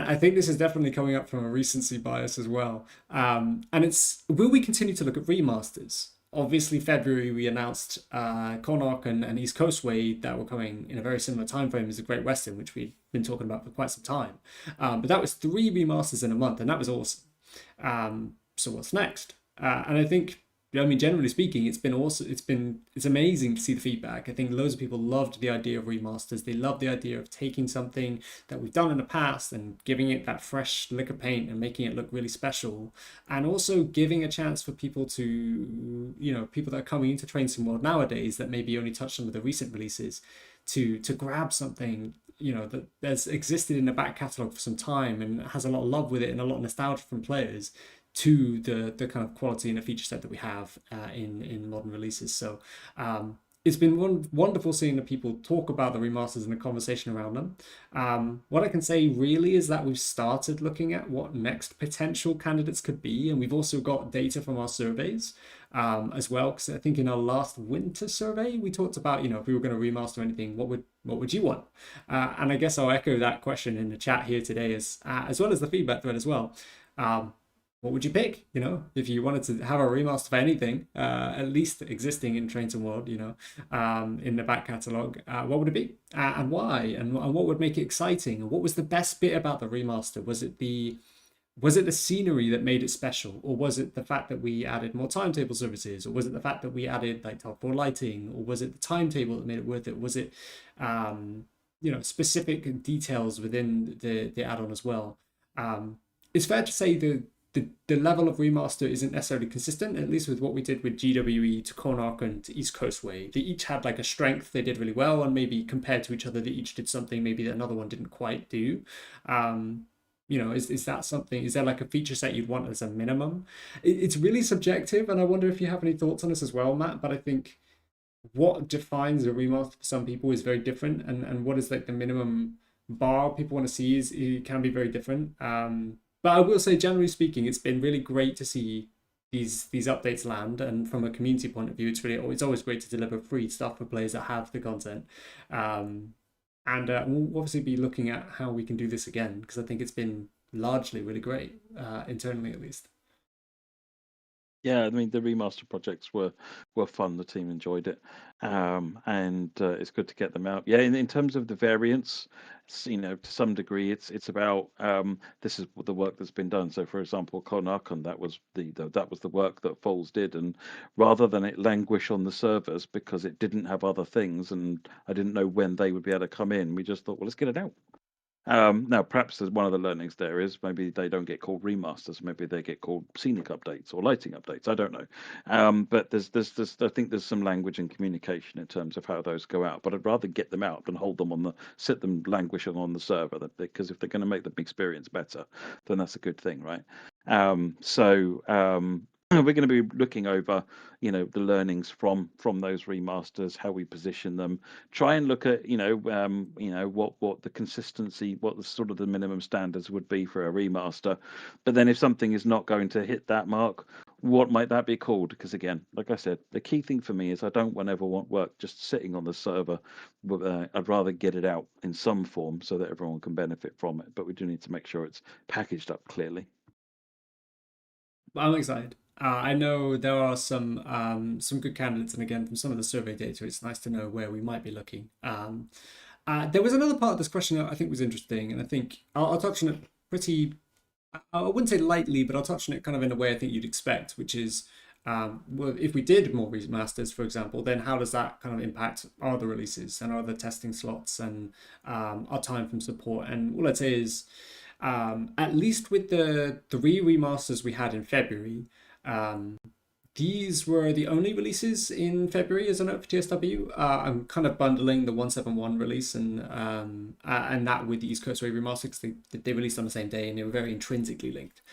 I think this is definitely coming up from a recency bias as well. And it's, will we continue to look at remasters? Obviously, February we announced Connacht and East Coast Way that were coming in a very similar time frame as the Great Western, which we've been talking about for quite some time. But that was 3 remasters in a month, and that was awesome. So what's next? And I think, I mean, generally speaking, it's been awesome. It's amazing to see the feedback. I think loads of people loved the idea of remasters. They love the idea of taking something that we've done in the past and giving it that fresh lick of paint and making it look really special, and also giving a chance for people to, people that are coming into Train Sim World nowadays that maybe only touched some of the recent releases, to grab something that has existed in the back catalogue for some time and has a lot of love with it and a lot of nostalgia from players, to the kind of quality and the feature set that we have in modern releases. So it's been wonderful seeing the people talk about the remasters and the conversation around them. What I can say really is that we've started looking at what next potential candidates could be, and we've also got data from our surveys as well, because I think in our last winter survey we talked about, if we were going to remaster anything, what would you want? And I guess I'll echo that question in the chat here today, as well as the feedback thread as well. What would you pick? If you wanted to have a remaster for anything, at least existing in Train Sim World, in the back catalogue, what would it be, and why, and what would make it exciting, and what was the best bit about the remaster? Was it the scenery that made it special, or was it the fact that we added more timetable services, or was it the fact that we added like top 4 lighting, or was it the timetable that made it worth it? Was it specific details within the add-on as well? It's fair to say the level of remaster isn't necessarily consistent, at least with what we did with GWE to Connacht and to East Coast Way. They each had like a strength they did really well, and maybe compared to each other, they each did something maybe that another one didn't quite do. Is that something? Is there like a feature set you'd want as a minimum? It's really subjective, and I wonder if you have any thoughts on this as well, Matt. But I think what defines a remaster for some people is very different, and what is like the minimum bar people want to see it can be very different. But I will say, generally speaking, it's been really great to see these updates land, and from a community point of view, it's always great to deliver free stuff for players that have the content. And we'll obviously be looking at how we can do this again, because I think it's been largely really great, internally at least. Yeah, I mean, the remaster projects were fun. The team enjoyed it, and it's good to get them out. Yeah, in terms of the variants, to some degree, it's about this is the work that's been done. So, for example, Connacht, that was the work that Foles did, and rather than it languish on the servers because it didn't have other things, and I didn't know when they would be able to come in, we just thought, well, let's get it out. Now, perhaps one of the learnings there is maybe they don't get called remasters. Maybe they get called scenic updates or lighting updates. I don't know. But I think there's some language and communication in terms of how those go out. But I'd rather get them out than hold them sit them languishing on the server. Because if they're going to make the experience better, then that's a good thing, right? We're going to be looking over, the learnings from those remasters, how we position them, try and look at, what the consistency, what the sort of the minimum standards would be for a remaster. But then if something is not going to hit that mark, what might that be called? Because again, like I said, the key thing for me is I don't ever want work just sitting on the server. I'd rather get it out in some form so that everyone can benefit from it. But we do need to make sure it's packaged up clearly. I'm excited. I know there are some good candidates, and again, from some of the survey data, it's nice to know where we might be looking. There was another part of this question that I think was interesting, and I think I'll touch on it pretty. I wouldn't say lightly, but I'll touch on it kind of in a way I think you'd expect, which is, well, if we did more remasters, for example, then how does that kind of impact our other releases and our other testing slots and our time from support? And all I'd say is, at least with the 3 remasters we had in February, these were the only releases in February as a note for TSW. I'm kind of bundling the 171 release and that with the East Coast Way remaster because they released on the same day and they were very intrinsically linked.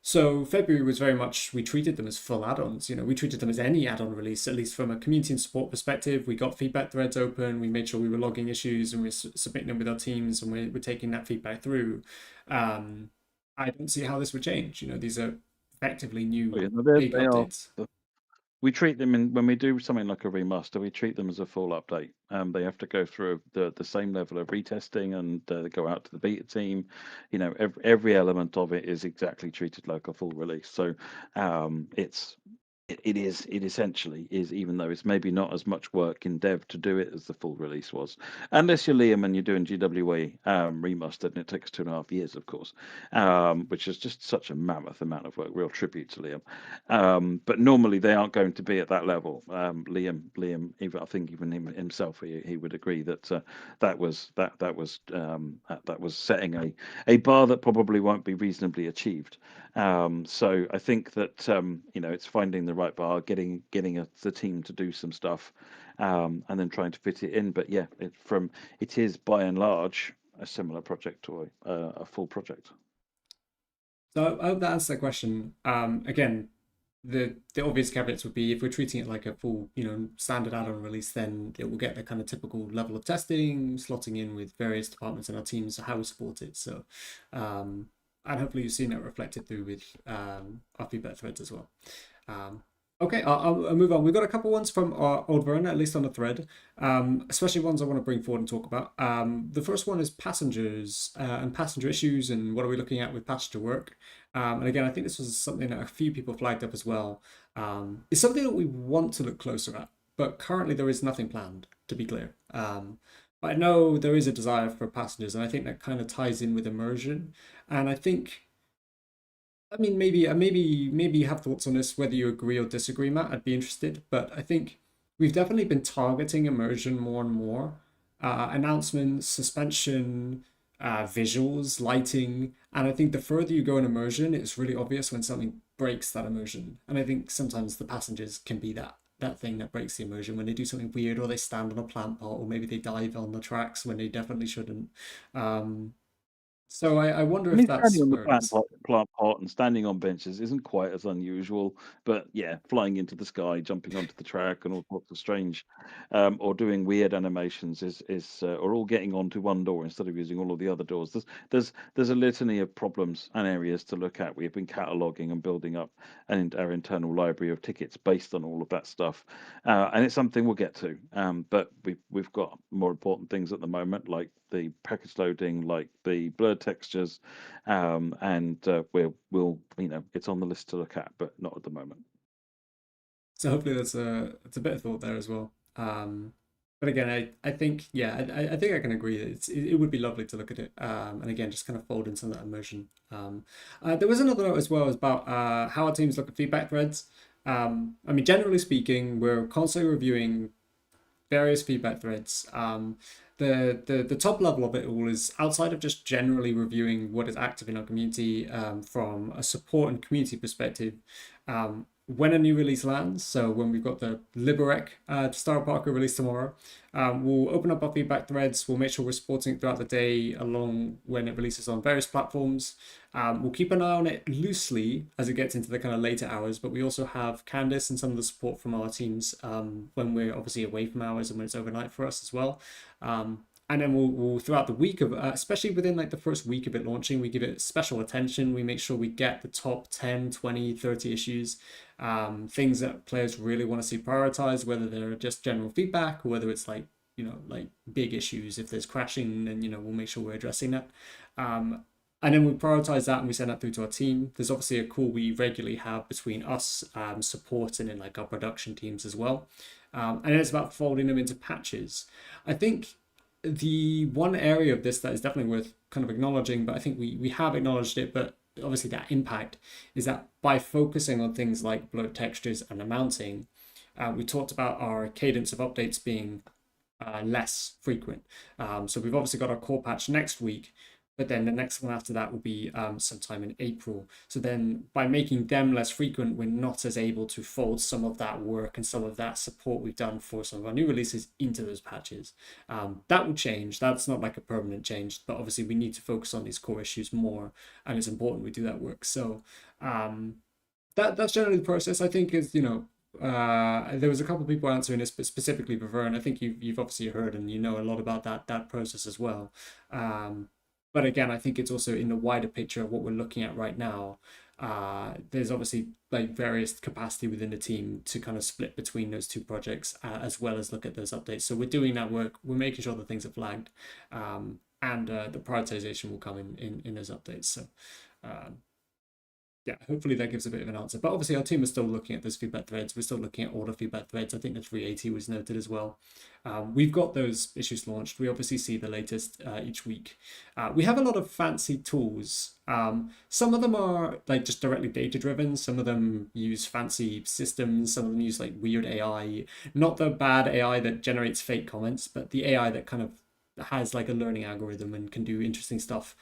So February was very much, we treated them as full add-ons. We treated them as any add-on release, at least from a community and support perspective. We got feedback threads open. We made sure we were logging issues and we're submitting them with our teams and we're taking that feedback through. I don't see how this would change. These are effectively new big updates. We treat them when we do something like a remaster, we treat them as a full update. They have to go through the same level of retesting and they go out to the beta team. Every element of it is exactly treated like a full release. So it essentially is, even though it's maybe not as much work in dev to do it as the full release was, unless you're Liam and you're doing GWA remastered, and it takes 2.5 years, of course, which is just such a mammoth amount of work. Real tribute to Liam. But normally they aren't going to be at that level. Liam, even I think even himself, he would agree that that was setting a bar that probably won't be reasonably achieved. So I think that it's finding the right bar, getting the team to do some stuff, and then trying to fit it in. But yeah, it is by and large a similar project to a full project. So I hope that answers that question. Again, the obvious caveats would be if we're treating it like a full, standard add-on release, then it will get the kind of typical level of testing, slotting in with various departments in our teams, how we support it. So, and hopefully you've seen that reflected through with our feedback threads as well. Okay, I'll move on. We've got a couple ones from our old Verona, at least on the thread, especially ones I want to bring forward and talk about. The first one is passengers and passenger issues and what are we looking at with passenger work. And again, I think this was something that a few people flagged up as well. It's something that we want to look closer at, but currently there is nothing planned, to be clear. But I know there is a desire for passengers, and I think that kind of ties in with immersion. And I think, maybe you have thoughts on this, whether you agree or disagree, Matt. I'd be interested. But I think we've definitely been targeting immersion more and more. Announcements, suspension, visuals, lighting. And I think the further you go in immersion, it's really obvious when something breaks that immersion. And I think sometimes the passengers can be that thing that breaks the immersion when they do something weird, or they stand on a plant pot, or maybe they dive on the tracks when they definitely shouldn't. So I wonder if that's standing on the where it is. plant pot and standing on benches isn't quite as unusual, but yeah, flying into the sky, jumping onto the track, and all sorts of strange, or doing weird animations or all getting onto one door instead of using all of the other doors. There's a litany of problems and areas to look at. We've been cataloging and building up our internal library of tickets based on all of that stuff, and it's something we'll get to. But we've got more important things at the moment, like the package loading, like the blurred textures, and we'll it's on the list to look at, but not at the moment. So hopefully that's a bit of thought there as well. But again, I think I think I can agree that it would be lovely to look at it, and again just kind of fold in some of that immersion. There was another note as well about how our teams look at feedback threads. Generally speaking, we're constantly reviewing various feedback threads. The top level of it all is outside of just generally reviewing what is active in our community from a support and community perspective. When a new release lands, so when we've got the Liberec Stará-Paka release tomorrow, we'll open up our feedback threads. We'll make sure we're supporting it throughout the day along when it releases on various platforms. We'll keep an eye on it loosely as it gets into the kind of later hours, but we also have Candice and some of the support from our teams when we're obviously away from hours and when it's overnight for us as well. And then we'll throughout the week of, especially within like the first week of it launching, we give it special attention. We make sure we get the top 10, 20, 30 issues, things that players really want to see prioritized, whether they're just general feedback or whether it's like, like big issues. If there's crashing, then, we'll make sure we're addressing that. And then we prioritize that and we send that through to our team. There's obviously a call we regularly have between us, support, and then like our production teams as well. And then it's about folding them into patches. I think the one area of this that is definitely worth kind of acknowledging, but I think we have acknowledged it, but obviously that impact is that by focusing on things like blurred textures and the mounting, we talked about our cadence of updates being less frequent. So we've obviously got our core patch next week, but then the next one after that will be sometime in April. So then by making them less frequent, we're not as able to fold some of that work and some of that support we've done for some of our new releases into those patches. That will change. That's not like a permanent change, but obviously we need to focus on these core issues more, and it's important we do that work. So that's generally the process. I think is, there was a couple of people answering this, but specifically for Vern, I think you've obviously heard and a lot about that process as well. But again, I think it's also in the wider picture of what we're looking at right now. There's obviously like various capacity within the team to kind of split between those two projects as well as look at those updates. So we're doing that work. We're making sure that things are flagged, and the prioritization will come in those updates. So yeah, hopefully that gives a bit of an answer. But obviously our team is still looking at those feedback threads. We're still looking at all the feedback threads. I think the 380 was noted as well. We've got those issues launched. We obviously see the latest each week. We have a lot of fancy tools. Some of them are like just directly data driven. Some of them use fancy systems. Some of them use like weird AI, not the bad AI that generates fake comments, but the AI that kind of has like a learning algorithm and can do interesting stuff.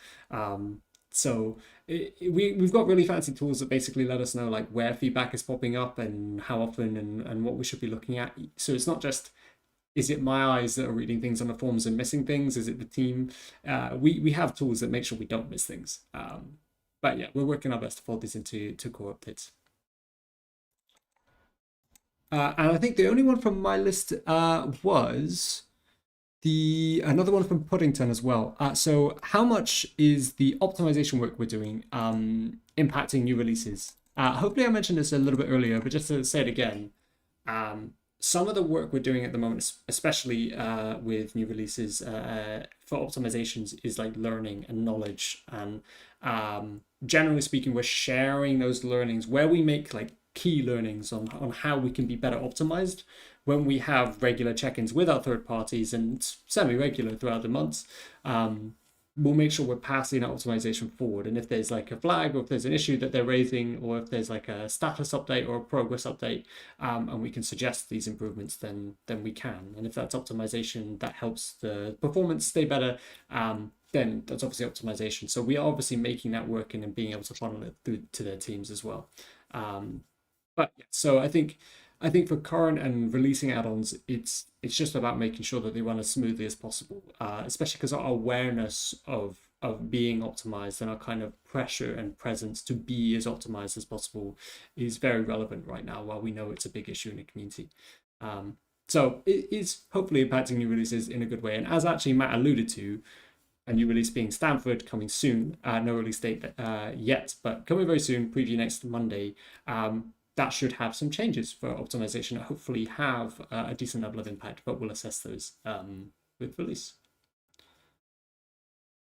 So we've got really fancy tools that basically let us know like where feedback is popping up and how often and what we should be looking at. So it's not just, is it my eyes that are reading things on the forums and missing things? Is it the team? We have tools that make sure we don't miss things. But yeah, we're working our best to fold this into core updates. And I think the only one from my list was another one from Puddington as well. So how much is the optimization work we're doing impacting new releases? Hopefully I mentioned this a little bit earlier, but just to say it again, some of the work we're doing at the moment, especially with new releases for optimizations, is like learning and knowledge. And generally speaking, we're sharing those learnings where we make like key learnings on how we can be better optimized. When we have regular check-ins with our third parties and semi-regular throughout the months, we'll make sure we're passing that optimization forward. And if there's like a flag or if there's an issue that they're raising or if there's like a status update or a progress update, and we can suggest these improvements, then we can. And if that's optimization that helps the performance stay better, then that's obviously optimization. So we are obviously making that work and being able to funnel it through to their teams as well. But yeah, so I think for current and releasing add-ons, it's just about making sure that they run as smoothly as possible, especially because our awareness of being optimized and our kind of pressure and presence to be as optimized as possible is very relevant right now, while we know it's a big issue in the community. So it is hopefully impacting new releases in a good way. And as actually Matt alluded to, a new release being Stamford coming soon, no release date yet, but coming very soon, preview next Monday. That should have some changes for optimization and hopefully have a decent level of impact, but we'll assess those with release.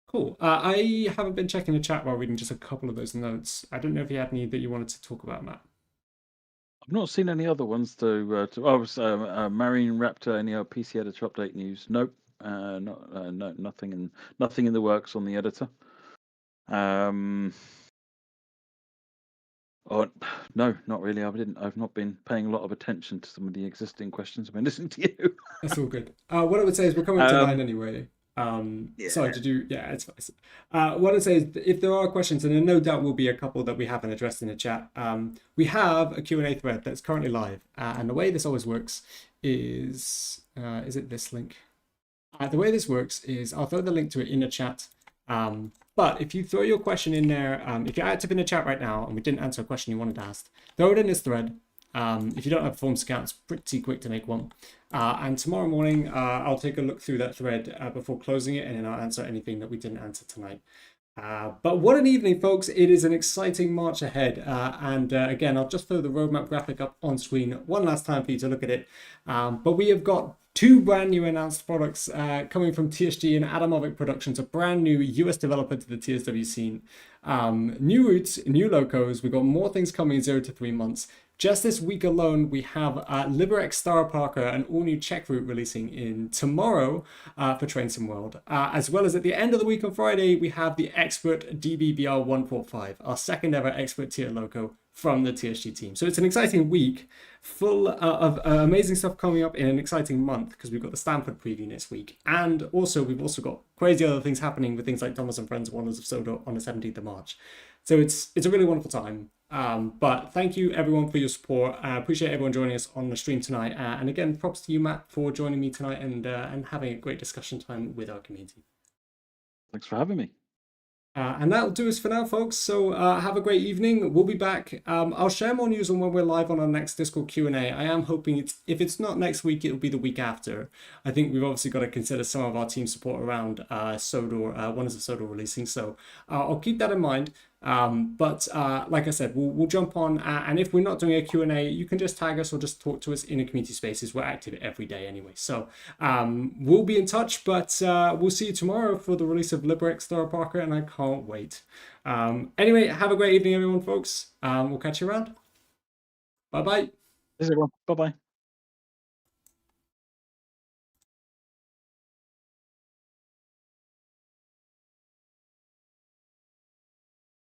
Cool. I haven't been checking the chat while reading just a couple of those notes. I don't know if you had any that you wanted to talk about, Matt. I've not seen any other ones to Marine Raptor, any other PC editor update news? Nope. No, nothing in the works on the editor. Oh no, not really. I've not been paying a lot of attention to some of the existing questions. I've been listening to you. That's all good. What I would say is we're coming to 9 anyway. Yeah. Sorry to do, yeah, it's fine. What I'd say is if there are questions, and there no doubt will be a couple that we haven't addressed in the chat, we have a Q&A thread that's currently live. And the way this always works is it this link? The way this works is I'll throw the link to it in the chat. But if you throw your question in there, if you're active in the chat right now and we didn't answer a question you wanted to ask, throw it in this thread. If you don't have a Forms account, it's pretty quick to make one. And tomorrow morning, I'll take a look through that thread before closing it, and then I'll answer anything that we didn't answer tonight. But what an evening, folks. It is an exciting march ahead. And again, I'll just throw the roadmap graphic up on screen one last time for you to look at it. But we have got 2 brand new announced products coming from TSG and Adamovic Productions, a brand new US developer to the TSW scene. New routes, new locos. We've got more things coming in 0 to 3 months. Just this week alone, we have Liberec Stará-Paka, an all-new Czech route releasing in tomorrow for FolezzWorld. As well as at the end of the week on Friday, we have the Expert DBBR 145, our second ever Expert tier loco from the TSG team. So it's an exciting week full of amazing stuff coming up in an exciting month because we've got the Stamford preview next week. And also, we've also got crazy other things happening with things like Thomas and Friends Wonders of Sodor on the 17th of March. So it's a really wonderful time. But thank you everyone for your support. I appreciate everyone joining us on the stream tonight. And again, props to you, Matt, for joining me tonight and having a great discussion time with our community. Thanks for having me. And that'll do us for now, folks. So have a great evening. We'll be back. I'll share more news on when we're live on our next Discord Q&A. I am hoping if it's not next week, it'll be the week after. I think we've obviously got to consider some of our team support around Sodor, Wonders of Sodor releasing. So I'll keep that in mind. But like I said, we'll jump on, and if we're not doing a Q&A, you can just tag us or just talk to us in the community spaces. We're active every day anyway. So we'll be in touch, but we'll see you tomorrow for the release of Liberec Stará-Paka, and I can't wait. Anyway, have a great evening, everyone, folks. We'll catch you around. Bye-bye. Thanks, everyone. Bye-bye.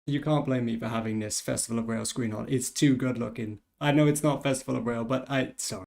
You can't blame me for having this Festival of Rail screen on. It's too good looking. I know it's not Festival of Rail, but sorry.